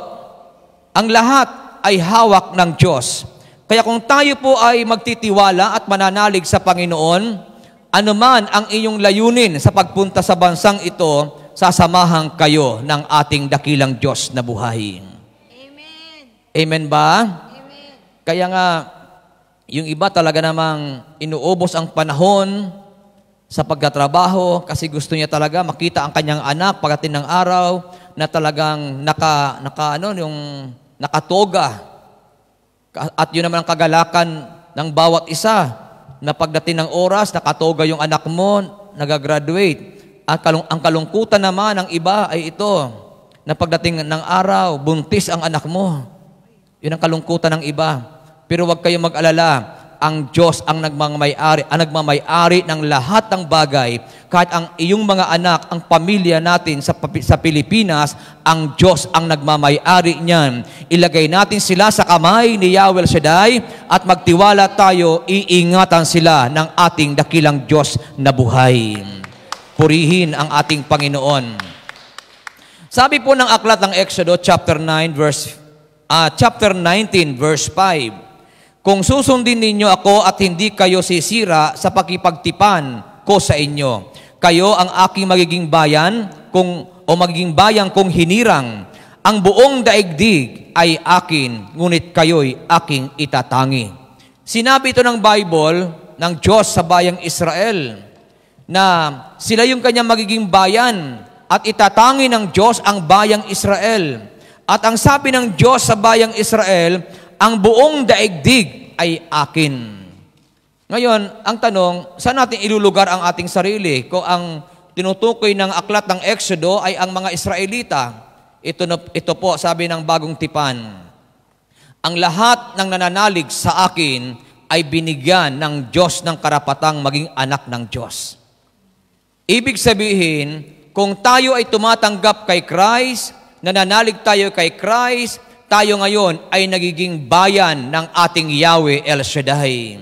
[SPEAKER 2] Ang lahat ay hawak ng Diyos. Kaya kung tayo po ay magtitiwala at mananalig sa Panginoon, anuman ang inyong layunin sa pagpunta sa bansang ito, sasamahan kayo ng ating dakilang Diyos na buhay.
[SPEAKER 1] Amen.
[SPEAKER 2] Amen ba?
[SPEAKER 1] Amen.
[SPEAKER 2] Kaya nga, yung iba talaga namang inuubos ang panahon sa pagkatrabaho kasi gusto niya talaga makita ang kanyang anak pagdating ng araw na talagang nakatoga. At yun naman ang kagalakan ng bawat isa na pagdating ng oras, nakatoga yung anak mo, nagagraduate. Ang kalungkutan naman ng iba ay ito, na pagdating ng araw, buntis ang anak mo. Yun ang kalungkutan ng iba. Pero huwag kayong mag-alala. ang Diyos ang nagmamay-ari ng lahat ng bagay. Kahit ang iyong mga anak, ang pamilya natin sa Pilipinas, ang Diyos ang nagmamay-ari niyan. Ilagay natin sila sa kamay ni Yahweh El Shaddai at magtiwala tayo, iingatan sila ng ating dakilang Diyos na buhay. Purihin ang ating Panginoon. Sabi po ng aklat ng Exodo chapter 19 verse 5, kung susundin ninyo ako at hindi kayo sisira sa pakipagtipan ko sa inyo, kayo ang aking magiging bayan magiging bayang kung hinirang. Ang buong daigdig ay akin, ngunit kayo'y aking itatangi. Sinabi ito ng Bible ng Diyos sa bayang Israel na sila yung kanyang magiging bayan at itatangi ng Diyos ang bayang Israel. At ang sabi ng Diyos sa bayang Israel, ang buong daigdig ay akin. Ngayon, ang tanong, saan natin ilulugar ang ating sarili? Kung ang tinutukoy ng aklat ng Exodo ay ang mga Israelita, ito po, sabi ng Bagong Tipan, ang lahat ng nananalig sa akin ay binigyan ng Diyos ng karapatang maging anak ng Diyos. Ibig sabihin, kung tayo ay tumatanggap kay Christ, nananalig tayo kay Christ, tayo ngayon ay nagiging bayan ng ating Yahweh El Shaddai.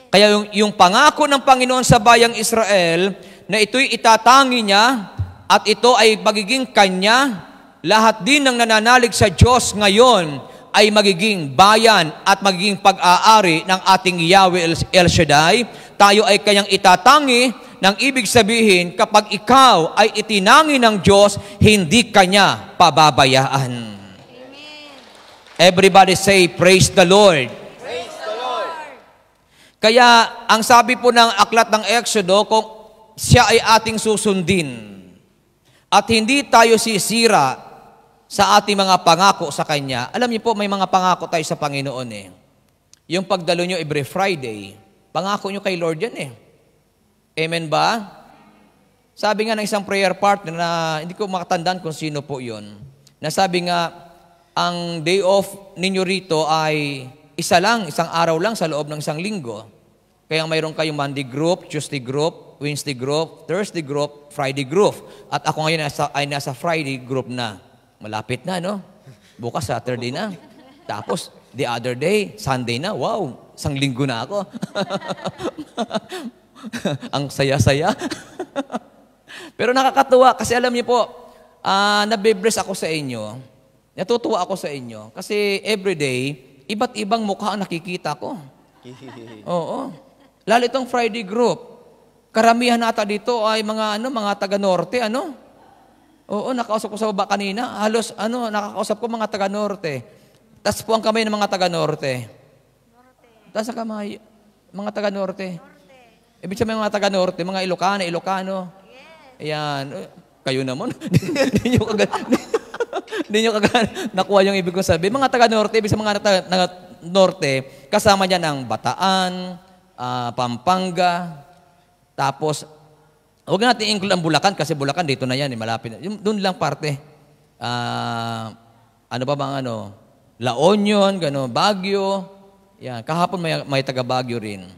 [SPEAKER 2] Kaya yung pangako ng Panginoon sa bayang Israel, na ito'y itatangi niya at ito ay magiging kanya, lahat din ng nananalig sa Diyos ngayon ay magiging bayan at magiging pag-aari ng ating Yahweh El Shaddai. Tayo ay kanyang itatangi, nang ibig sabihin, kapag ikaw ay itinangi ng Diyos, hindi kanya pababayaan. Amen. Everybody say, praise the Lord. Praise the Lord. Kaya, ang sabi po ng aklat ng Exodo, kung siya ay ating susundin at hindi tayo sisira sa ating mga pangako sa Kanya. Alam niyo po, may mga pangako tayo sa Panginoon eh. Yung pagdalo nyo every Friday, pangako nyo kay Lord yan eh. Amen ba? Sabi nga ng isang prayer partner na hindi ko makatandaan kung sino po yun, na sabi nga, ang day off ninyo rito ay isang araw lang sa loob ng isang linggo. Kaya mayroon kayong Monday group, Tuesday group, Wednesday group, Thursday group, Friday group. At ako ngayon ay nasa Friday group na. Malapit na, no? Bukas Saturday na. Tapos, the other day, Sunday na. Wow, isang linggo na ako. Ang saya-saya. Pero nakakatuwa kasi alam niyo po, nabibless ako sa inyo. Natutuwa ako sa inyo. Kasi everyday, iba't ibang mukha ang nakikita ko. Oo. Lalo itong Friday group. Karamihan nata dito ay mga taga-norte, Oo, nakausap ko sa baba kanina. Halos, nakakausap ko mga taga-norte. Tas po ang kamay ng mga taga-norte. Tas ang kamay, mga taga-norte. Ibig sabihin mga taga-norte, mga Ilocano. Ayan. Kayo naman. Hindi nyo kagad nakuha yung ibig ko sabihin. Mga taga-norte, ibig sabihin mga taga-norte, kasama niya ng Bataan, Pampanga, tapos, huwag natin include ang Bulacan kasi Bulacan dito na yan, malapit na. Doon lang parte. La Union, Baguio. Yan. Kahapon may taga Baguio rin.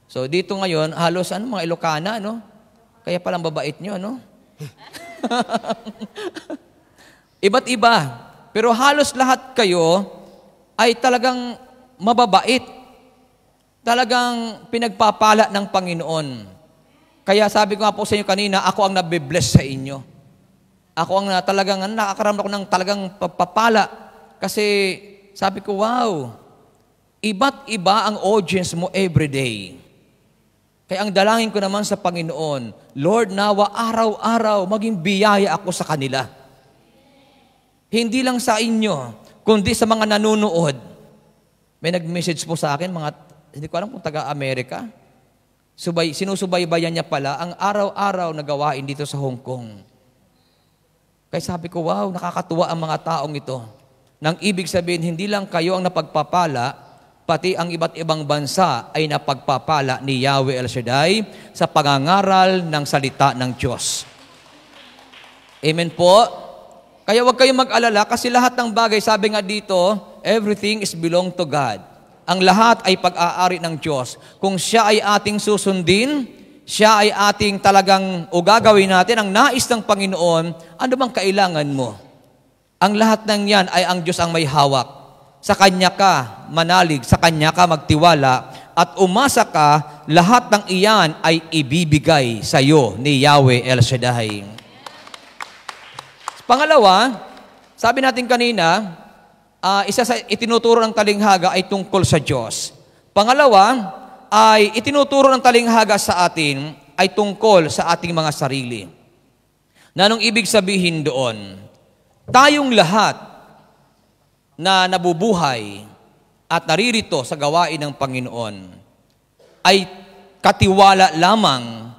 [SPEAKER 2] So dito ngayon, halos mga Ilocana, Kaya palang babait nyo, Iba't iba. Pero halos lahat kayo ay talagang mababait. Talagang pinagpapala ng Panginoon. Kaya sabi ko nga po sa inyo kanina, ako ang nabibless sa inyo. Ako ang talagang nakakaramdam ko ng talagang pagpapala. Kasi sabi ko, wow, iba't iba ang audience mo everyday. Kaya ang dalangin ko naman sa Panginoon, Lord, nawa araw-araw maging biyaya ako sa kanila. Hindi lang sa inyo, kundi sa mga nanunood. May nag-message po sa akin, hindi ko alam kung taga-Amerika. Sinusubaybayan niya pala ang araw-araw na gawain dito sa Hong Kong. Kaya sabi ko, wow, nakakatuwa ang mga taong ito. Nang ibig sabihin, hindi lang kayo ang napagpapala, pati ang iba't ibang bansa ay napagpapala ni Yahweh El Shaddai sa pangangaral ng salita ng Diyos. Amen po? Kaya huwag kayong mag-alala kasi lahat ng bagay, sabi nga dito, everything is belong to God. ang lahat ay pag-aari ng Diyos. Kung siya ay ating susundin, siya ay ating talagang o gagawin natin ang nais ng Panginoon, ano bang kailangan mo? Ang lahat ng yan ay ang Diyos ang may hawak. Sa Kanya ka manalig, sa Kanya ka magtiwala, at umasa ka, lahat ng iyan ay ibibigay sa iyo ni Yahweh El Shaddai. Pangalawa, sabi natin kanina, isa sa itinuturo ng talinghaga ay tungkol sa Diyos. Pangalawa, ay itinuturo ng talinghaga sa atin ay tungkol sa ating mga sarili. Na anong ibig sabihin doon? Tayong lahat na nabubuhay at naririto sa gawain ng Panginoon ay katiwala lamang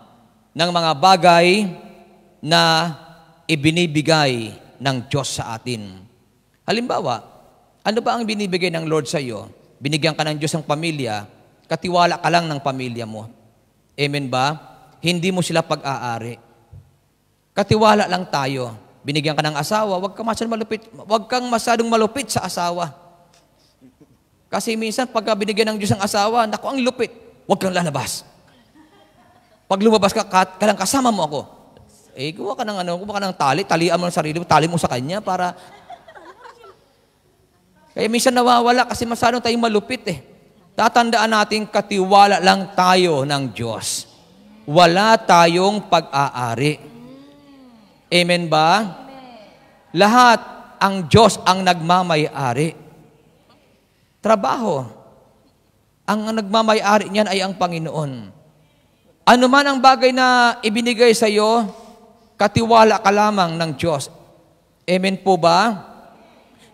[SPEAKER 2] ng mga bagay na ibinibigay ng Diyos sa atin. Halimbawa, ano ba ang binibigay ng Lord sa iyo? Binigyan ka ng Diyos ng pamilya, katiwala ka lang ng pamilya mo. Amen ba? Hindi mo sila pag-aari. Katiwala lang tayo. Binigyan ka ng asawa, huwag kang masyadong malupit sa asawa. Kasi minsan, pagka binigyan ng Diyos ng asawa, naku, ang lupit. Huwag kang lalabas. Pag lumabas ka, lang kasama mo ako. Gawa ka ng tali, talian mo ng sarili mo, tali mo sa kanya para... Kaya minsan nawawala kasi masyadong tayong malupit Tatandaan natin, katiwala lang tayo ng Diyos. Wala tayong pag-aari. Amen ba? Lahat ang Diyos ang nagmamay-ari. Trabaho. Ang nagmamay-ari niyan ay ang Panginoon. Ano man ang bagay na ibinigay sa iyo, katiwala ka lamang ng Diyos. Amen po ba?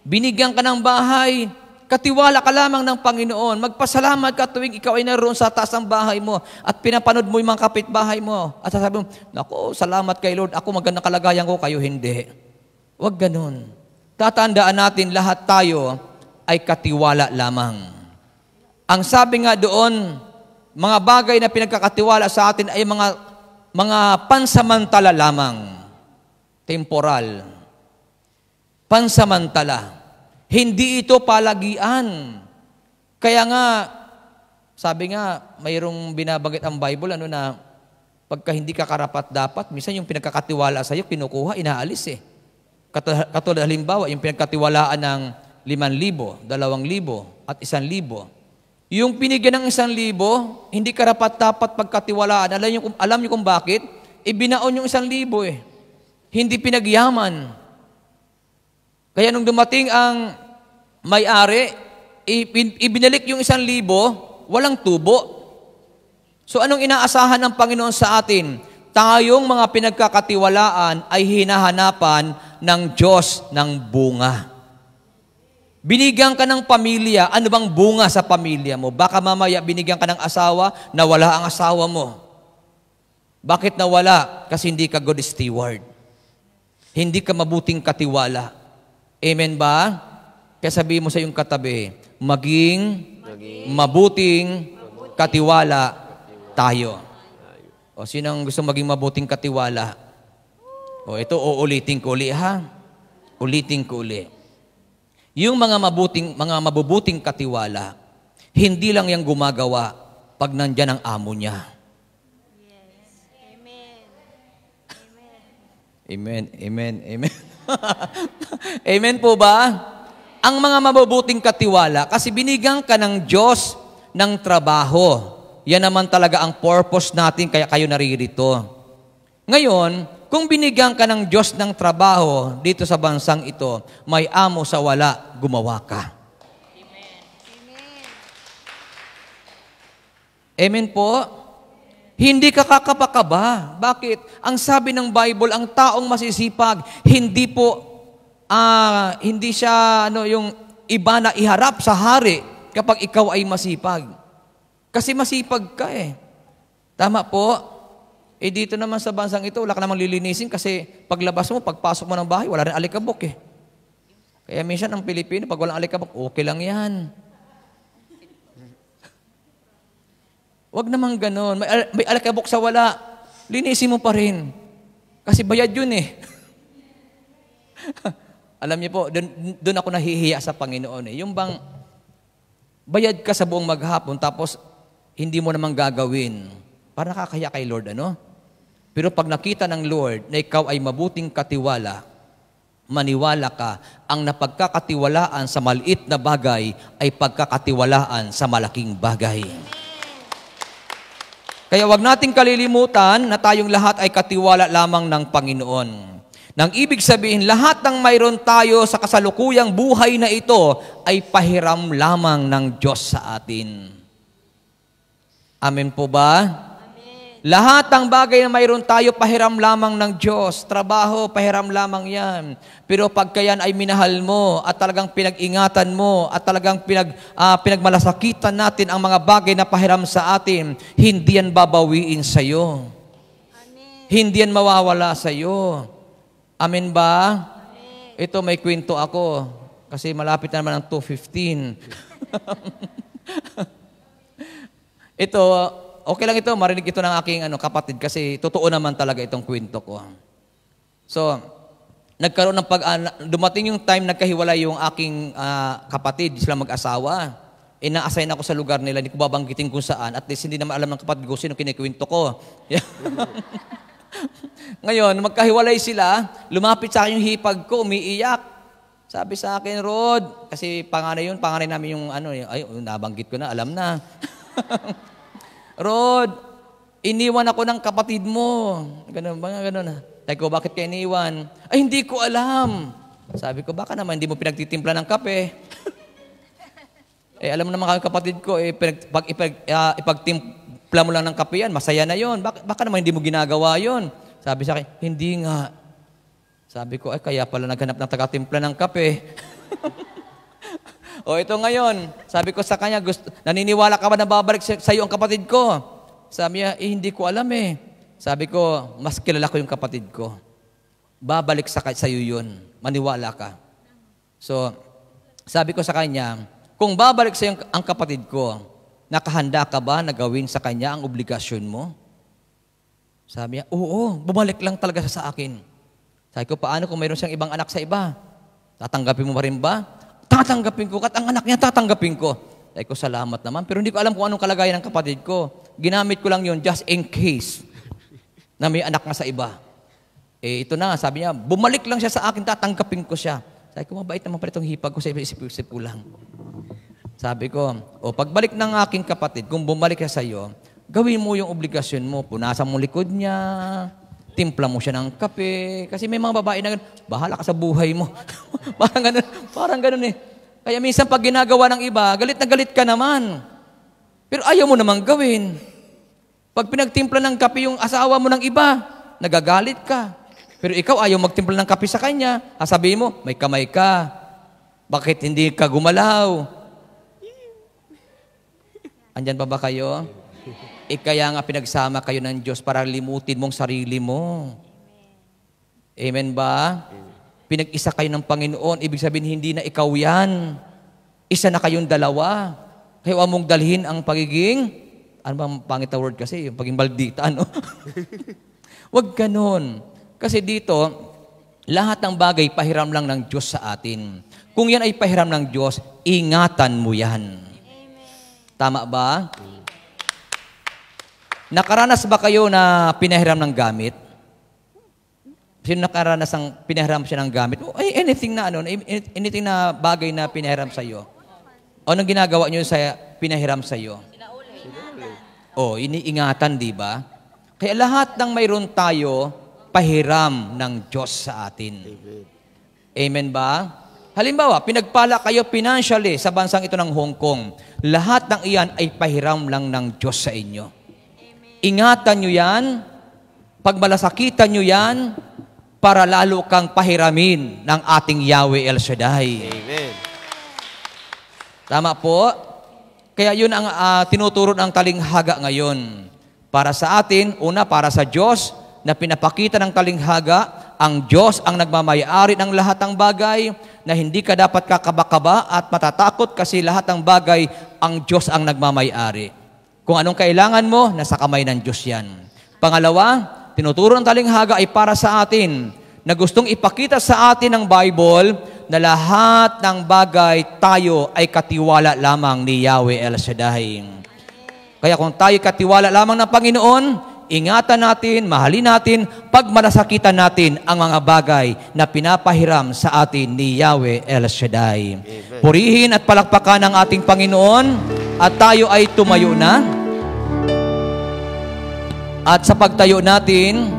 [SPEAKER 2] Binigyan ka ng bahay, katiwala ka lamang ng Panginoon. Magpasalamat ka tuwing ikaw ay naroon sa taas ng bahay mo at pinapanood mo yung mga kapitbahay mo. At sasabi mo, naku, salamat kay Lord. Ako magandang kalagayan ko, kayo hindi. Huwag ganun. Tatandaan natin, lahat tayo ay katiwala lamang. Ang sabi nga doon, mga bagay na pinagkakatiwala sa atin ay mga pansamantala lamang. Temporal. Pansamantala. Hindi ito palagian. Kaya nga, sabi nga, mayroong binabanggit ang Bible, na pagka hindi ka karapat dapat, minsan yung pinagkakatiwala sa iyo, kinukuha, inaalis Katulad halimbawa, yung pinagkatiwalaan ng 5,000, 2,000, at 1,000. Yung pinigyan ng 1,000, hindi karapat-dapat pagkatiwalaan. Alam niyo kung bakit? Ibinaon yung 1,000 Hindi pinagyaman. Kaya nung dumating ang may-ari, ibinalik yung 1,000, walang tubo. So anong inaasahan ng Panginoon sa atin? Tayong mga pinagkakatiwalaan ay hinahanapan ng Diyos ng bunga. Binigyan ka ng pamilya, ano bang bunga sa pamilya mo? Baka mamaya binigyan ka ng asawa, nawala ang asawa mo. Bakit nawala? Kasi hindi ka good steward. Hindi ka mabuting katiwala. Amen ba? Kaya sabihin mo sa iyong katabi, maging mabuting katiwala tayo. O sino ang gusto maging mabuting katiwala? O ito, uulitin ko uli ha. Ulitin ko uli. Yung mga mabubuting katiwala, hindi lang yung gumagawa pag nandyan ang amo niya.
[SPEAKER 6] Yes. Amen.
[SPEAKER 2] Amen. Amen. Amen. Amen po ba? Ang mga mabubuting katiwala, kasi binigyan ka ng Diyos ng trabaho. Yan naman talaga ang purpose natin, kaya kayo naririto. Ngayon, kung binigyan ka ng Diyos ng trabaho dito sa bansang ito, may amo sa wala, gumawa ka.
[SPEAKER 6] Amen. Amen.
[SPEAKER 2] Amen po? Hindi ka kakapakaba. Bakit? Ang sabi ng Bible, ang taong masisipag, hindi siya yung iba na iharap sa hari kapag ikaw ay masipag. Kasi masipag ka Tama po? Dito naman sa bansang ito, wala ka namang lilinisin kasi paglabas mo, pagpasok mo ng bahay, wala rin alikabok Kaya minsan ang Pilipino, pag walang alikabok, okay lang yan. Huwag naman ganon. May alikabok sa wala, linisin mo pa rin. Kasi bayad yun Alam niyo po, doon ako nahihiya sa Panginoon Yung bang, Bayad ka sa buong maghapon, tapos hindi mo naman gagawin. Para nakakaya kay Lord, ano? Pero pag nakita ng Lord na ikaw ay mabuting katiwala, maniwala ka, ang napagkakatiwalaan sa maliit na bagay ay pagkakatiwalaan sa malaking bagay. Kaya wag nating kalilimutan na tayong lahat ay katiwala lamang ng Panginoon. Nang ibig sabihin, lahat ng mayroon tayo sa kasalukuyang buhay na ito ay pahiram lamang ng Diyos sa atin. Amen po ba? Amen. Lahat ng bagay na mayroon tayo, pahiram lamang ng Diyos. Trabaho, pahiram lamang yan. Pero pagka yan ay minahal mo at talagang pinag-ingatan mo at talagang pinagmalasakitan natin ang mga bagay na pahiram sa atin, hindi yan babawiin sa iyo. Hindi yan mawawala sa iyo. Amen ba? Amen. Ito may kwento ako kasi malapit na naman ang 2:15. Ito, okay lang ito, marinig ito ng aking kapatid kasi totoo naman talaga itong kwento ko. So, nagkaroon ng dumating yung time nagkahiwalay yung aking kapatid, sila mag-asawa. Na-assign ako sa lugar nila, hindi ko babanggitin kung saan. At least hindi naman alam ng kapatid ko sino kinikwento ko. Ngayon, magkahiwalay sila, lumapit sa akin yung hipag ko, umiiyak. Sabi sa akin, Rod, kasi panganay namin yung nabanggit ko na, alam na. Rod, iniwan ako ng kapatid mo. Ganun ba? Ganun. Sabi ko, bakit ka iniwan? Ay, hindi ko alam. Sabi ko, baka naman hindi mo pinagtitimpla ng kape. Alam mo naman kapatid ko, pag ipagtimpla mo lang ng kape yan, masaya na yon. Baka naman hindi mo ginagawa yon. Sabi sa akin, hindi nga. Sabi ko, kaya pala naghanap ng taga-timpla ng kape. O ito ngayon, sabi ko sa kanya, naniniwala ka ba na babalik sa iyo ang kapatid ko? Sabi niya, hindi ko alam eh. Sabi ko, mas kilala ko yung kapatid ko. Babalik sa iyo yun. Maniwala ka. So, sabi ko sa kanya, kung babalik sa iyo ang kapatid ko, nakahanda ka ba na gawin sa kanya ang obligasyon mo? Sabi niya, oo, bumalik lang talaga sa akin. Sabi ko, paano kung mayroon siyang ibang anak sa iba? Tatanggapin mo pa rin ba? Tatanggapin ko, at ang anak niya tatanggapin ko. Sabi ko, salamat naman. Pero hindi ko alam kung anong kalagayan ng kapatid ko. Ginamit ko lang yun just in case na may anak nga sa iba. Ito na, sabi niya, bumalik lang siya sa akin, tatanggapin ko siya. Sabi ko, mabait naman pala itong hipag ko sa isip-isip ko lang. Sabi ko, pagbalik ng aking kapatid, kung bumalik siya sa iyo, gawin mo yung obligasyon mo. Punasan mo likod niya, timpla mo siya ng kape. Kasi may mga babae na bahala ka sa buhay mo. parang ganun eh. Kaya minsan pag ginagawa ng iba, galit na galit ka naman. Pero ayaw mo namang gawin. Pag pinagtimpla ng kape yung asawa mo ng iba, nagagalit ka. Pero ikaw ayaw magtimpla ng kape sa kanya. Sabihin mo, may kamay ka. Bakit hindi ka gumalaw? Andyan pa ba kayo? Kaya nga pinagsama kayo ng Diyos para limutin mong sarili mo. Amen ba? Pinag-isa kayo ng Panginoon. Ibig sabihin, hindi na ikaw yan. Isa na kayong dalawa. Kaya huwag mong dalhin ang pagiging, ano bang pangit na word kasi, yung pagiging baldita, no? Huwag ganun. Kasi dito, lahat ng bagay, pahiram lang ng Diyos sa atin. Kung yan ay pahiram ng Diyos, ingatan mo yan. Tama ba? Nakaranas ba kayo na pinahiram ng gamit? Sino nakaranas ng pinahiram siya ng gamit? Anything anything na bagay na pinahiram sa iyo. Anong ginagawa niyo sa pinahiram sa iyo? Iniingatan, di ba? Kaya lahat ng mayroon tayo, pahiram ng Diyos sa atin. Amen ba? Halimbawa, pinagpala kayo financially sa bansang ito ng Hong Kong. Lahat ng iyan ay pahiram lang ng Diyos sa inyo. Ingatan nyo yan, pagmalasakitan nyo yan, para lalo kang pahiramin ng ating Yahweh El Shaddai. Amen. Tama po? Kaya yun ang tinuturo ng talinghaga ngayon. Para sa atin, una, para sa Diyos, na pinapakita ng talinghaga, ang Diyos ang nagmamayari ng lahat ng bagay, na hindi ka dapat kakaba-kaba at matatakot kasi lahat ng bagay, ang Diyos ang nagmamayari. Kung anong kailangan mo, nasa kamay ng Diyos yan. Pangalawa, tinuturo ng talinghaga ay para sa atin, na gustong ipakita sa atin ng Bible, na lahat ng bagay tayo ay katiwala lamang ni Yahweh El Shaddai. Kaya kung tayo katiwala lamang ng Panginoon, ingatan natin, mahalin natin, pagmalasakitan natin ang mga bagay na pinapahiram sa atin ni Yahweh El Shaddai. Purihin at palakpakan ang ating Panginoon at tayo ay tumayo na. At sa pagtayo natin,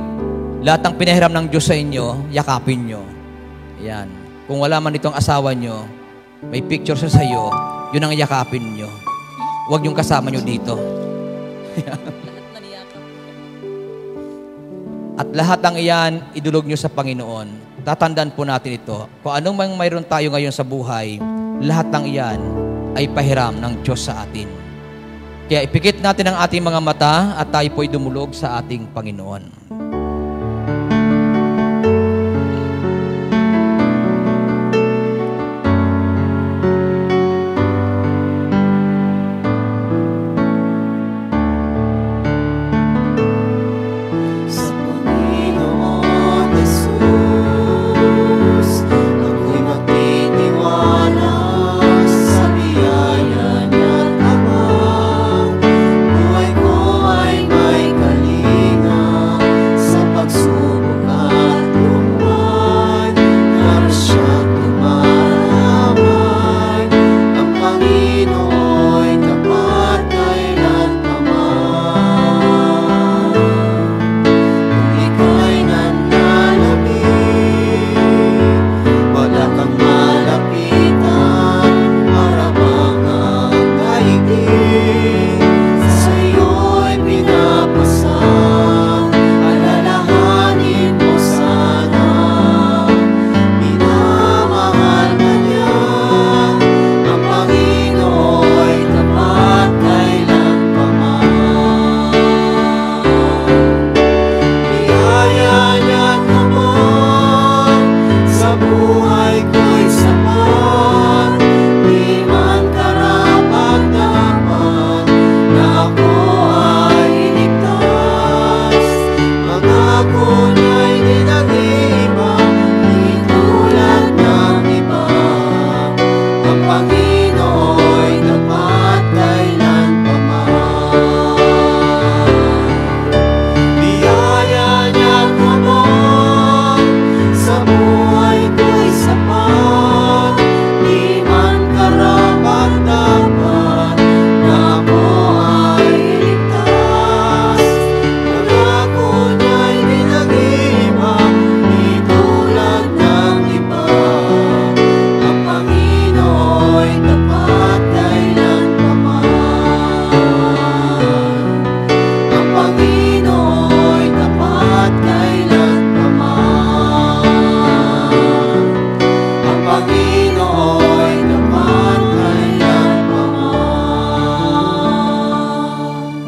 [SPEAKER 2] lahat ng pinahiram ng Diyos sa inyo, yakapin nyo. Yan. Kung wala man itong asawa nyo, may picture siya sa iyo, yun ang yakapin nyo. Huwag yung kasama nyo dito. At lahat ng iyan, idulog nyo sa Panginoon. Tatandaan po natin ito. Kung anong mang mayroon tayo ngayon sa buhay, lahat ng iyan ay pahiram ng Diyos sa atin. Kaya ipikit natin ang ating mga mata at tayo po'y dumulog sa ating Panginoon.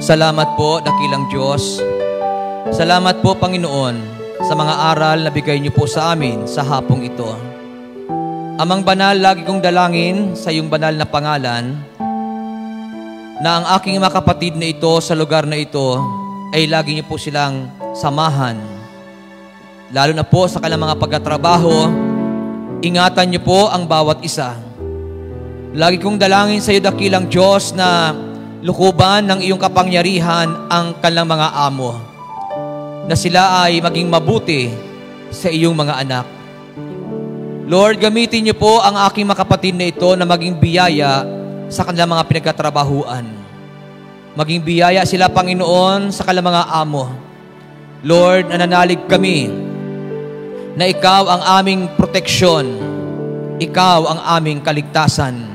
[SPEAKER 2] Salamat po, dakilang Diyos. Salamat po, Panginoon, sa mga aral na bigay niyo po sa amin sa hapong ito. Amang banal, lagi kong dalangin sa iyong banal na pangalan na ang aking mga kapatid na ito sa lugar na ito ay lagi niyo po silang samahan. Lalo na po sa kanilang mga pagtatrabaho, ingatan niyo po ang bawat isa. Lagi kong dalangin sa iyo, dakilang Diyos, na lukuban ng iyong kapangyarihan ang kanilang mga amo, na sila ay maging mabuti sa iyong mga anak. Lord, gamitin niyo po ang aking mga kapatid na ito na maging biyaya sa kanilang mga pinagkatrabahuan. Maging biyaya sila, Panginoon, sa kanilang mga amo. Lord, nananalig kami na ikaw ang aming proteksyon, ikaw ang aming kaligtasan.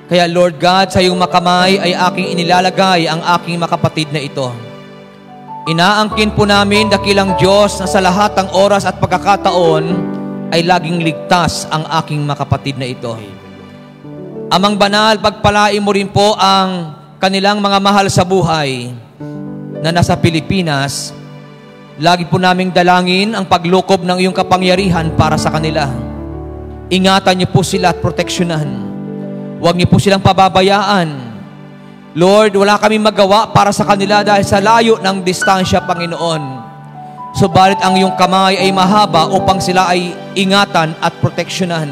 [SPEAKER 2] Kaya Lord God, sa iyong makamay ay aking inilalagay ang aking makapatid na ito. Inaangkin po namin, dakilang Diyos, na sa lahat ng oras at pagkakataon ay laging ligtas ang aking makapatid na ito. Amang banal, pagpalain mo rin po ang kanilang mga mahal sa buhay na nasa Pilipinas. Lagi po naming dalangin ang paglukob ng iyong kapangyarihan para sa kanila. Ingatan niyo po sila at proteksyonan. Huwag niyo po silang pababayaan. Lord, wala kaming magawa para sa kanila dahil sa layo ng distansya, Panginoon. Subalit ang iyong kamay ay mahaba upang sila ay ingatan at proteksyonan.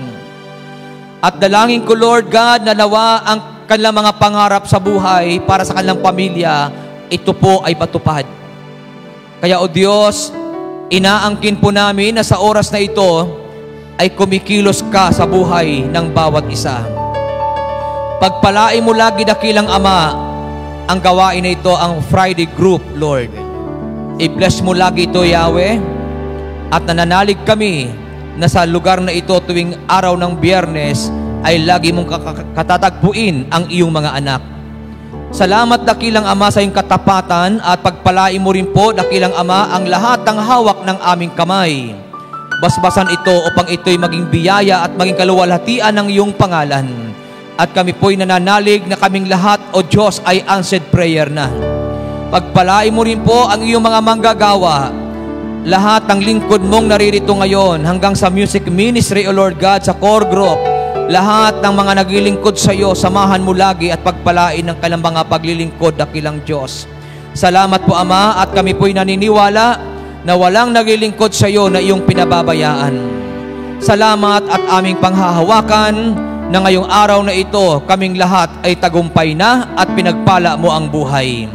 [SPEAKER 2] At dalangin ko, Lord God, na nawa ang kanilang mga pangarap sa buhay para sa kanilang pamilya, ito po ay matupad. Kaya, O Diyos, inaangkin po namin na sa oras na ito ay kumikilos ka sa buhay ng bawat isa. Pagpalain mo lagi, dakilang Ama, ang gawain na ito, ang Friday group, Lord. I-bless mo lagi ito, Yahweh. At nananalig kami na sa lugar na ito tuwing araw ng Biyernes ay lagi mong katatagpuin ang iyong mga anak. Salamat, dakilang Ama, sa iyong katapatan at pagpalain mo rin po, dakilang Ama, ang lahat ng hawak ng aming kamay. Basbasan ito upang ito'y maging biyaya at maging kaluwalhatian ng iyong pangalan. At kami po'y nananalig na kaming lahat, O Diyos, ay answered prayer na. Pagpalain mo rin po ang iyong mga manggagawa, lahat ng lingkod mong naririto ngayon hanggang sa music ministry, O Lord God, sa core group, lahat ng mga naglilingkod sa iyo, samahan mo lagi at pagpalain ng kanilang mga paglilingkod, dakilang Diyos. Salamat po, Ama, at kami po'y naniniwala na walang naglilingkod sa iyo na iyong pinababayaan. Salamat at aming panghahawakan na ngayong araw na ito, kaming lahat ay tagumpay na at pinagpala mo ang buhay.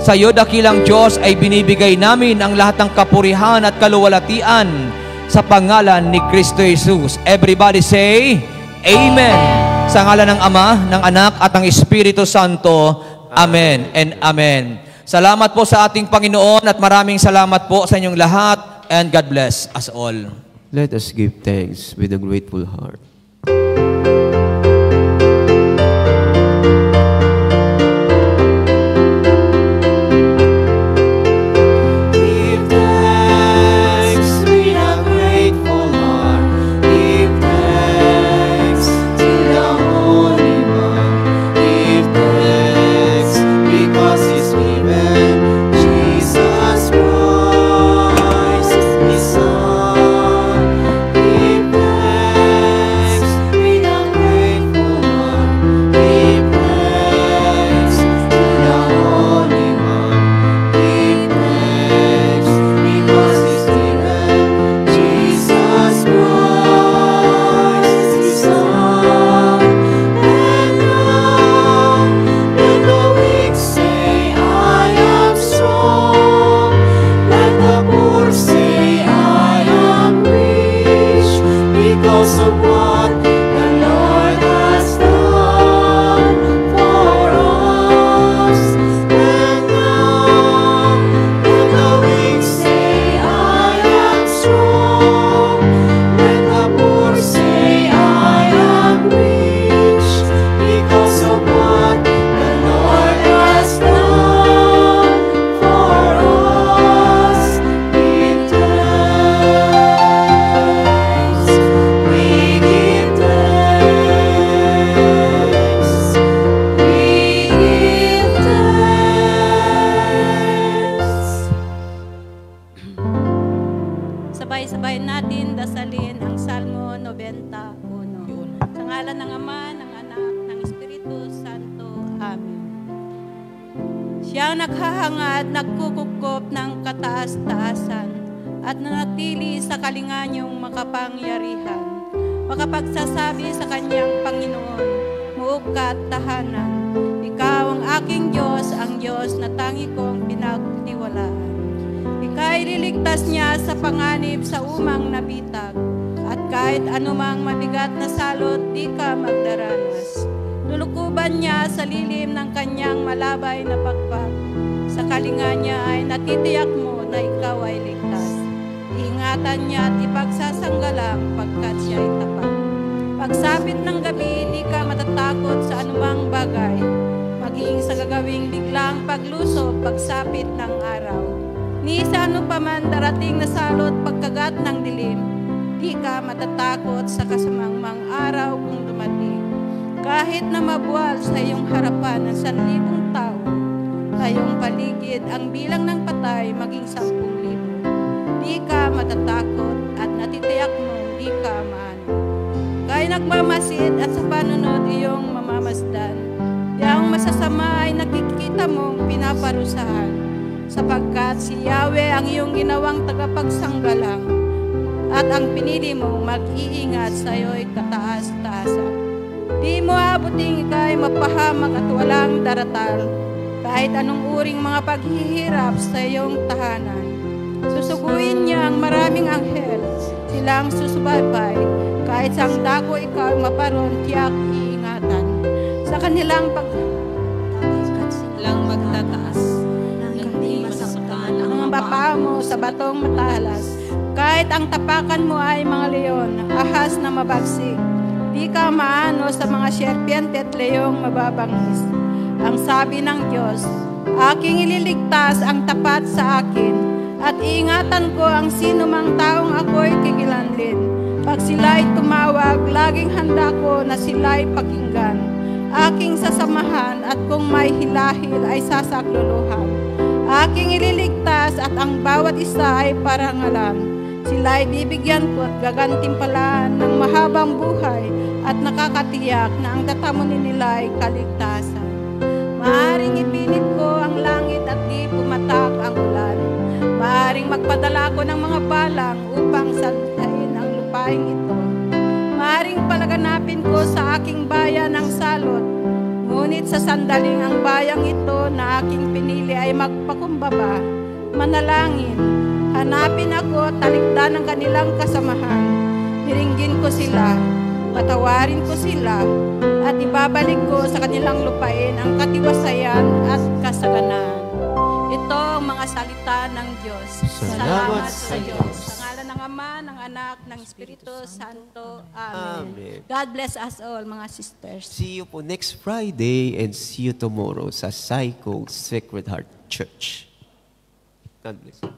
[SPEAKER 2] Sa iyo, dakilang Diyos, ay binibigay namin ang lahat ng kapurihan at kaluwalhatian sa pangalan ni Kristo Jesus. Everybody say, Amen. Sa ngalan ng Ama, ng Anak, at ng Espiritu Santo. Amen and Amen. Salamat po sa ating Panginoon at maraming salamat po sa inyong lahat, and God bless us all.
[SPEAKER 11] Let us give thanks with a grateful heart.
[SPEAKER 12] Sabay-sabay natin dasalin ang Salmo 91. Sa ngalan ng Ama, ng Anak, ng Espiritu Santo. Amen. Siyang naghahangad, nagkukupkop ng kataas-taasan at nanatili sa kalinganyong makapangyarihan. Makapagsasabi sa kanyang Panginoon, muog ka at tahanan. Ikaw ang aking Diyos, ang Diyos na tangi kong pinagtiwalaan. Ika'y liligtas niya sa panganib sa umang nabitag, at kahit anumang mabigat na salot, di ka magdaranas. Lulukuban niya sa lilim ng kanyang malabay na pagpag. Sa kalinga niya ay natitiyak mo na ikaw ay ligtas. Iingatan niya at ipagsasanggalang pagkat siya ay tapat. Pagsapit ng gabi, di ka matatakot sa anumang bagay. Maging sa gagawing biglang paglusob, pagsapit ng araw. Ni sa ano pa man darating na salot pagkagat ng dilim, di ka matatakot sa kasamang araw kung dumating. Kahit na mabuwal sa iyong harapan ng 1,000 tao, sa iyong paligid ang bilang ng patay maging 10,000. Di ka matatakot at natitiyak mo di ka maano. Kaya nagmamasid at sa panunod iyong mamamasdan, yung masasama ay nakikita mong pinaparusahan. Sapagkat si Yahweh ang iyong ginawang tagapagsanggalang at ang pinili mong mag-iingat sa iyo'y kataas-taasan.
[SPEAKER 13] Di mo abuting ika'y mapahamak at walang daratal, kahit anong uring mga paghihirap sa iyong tahanan. Susuguin niya ang maraming anghel, silang susubaybay, kahit sa dako ikaw maparon, tiyak iingatan. Sa kanilang
[SPEAKER 12] Lang magtataas. Hindi masaktan
[SPEAKER 13] ang bapa mo sa batong matalas, kahit ang tapakan mo ay mga leon, ahas na mabagsik. Di ka maano sa mga serpiente at leong mababangis. Ang sabi ng Diyos, aking ililigtas ang tapat sa akin, at iingatan ko ang sino mang taong ako'y kikilanlin. Pag sila'y tumawag, laging handa ko na sila'y pakinggan. Aking sasamahan at kung may hilahil ay sasakluluhan. Aking ililigtas at ang bawat isa ay parangalan. Sila'y bibigyan ko at gagantimpalaan ng mahabang buhay at nakakatiyak na ang tatamunin nila ay kaligtasan. Maaring ipinit ko ang langit at di pumatak ang ulan. Maaring magpadala ko ng mga balang upang santayin ang lupain ito. Maaring palaganapin ko sa aking bayan ang salot, ngunit sa sandaling ang bayang ito na aking pinili ay magpakumbaba. Manalangin, hanapin ako at talikdan ang kanilang kasamahan. Hiringgin ko sila, patawarin ko sila, at ibabalik ko sa kanilang lupain ang katiwasayan at kasaganaan. Ito ang mga salita ng Diyos. Salamat sa Diyos. Sa ngalan ng Ama, ng Anak, ng Espiritu Santo. Amen.
[SPEAKER 11] Amen.
[SPEAKER 13] God bless us all, mga sisters.
[SPEAKER 11] See you po next Friday and see you tomorrow sa Psycho Sacred Heart Church. God bless you.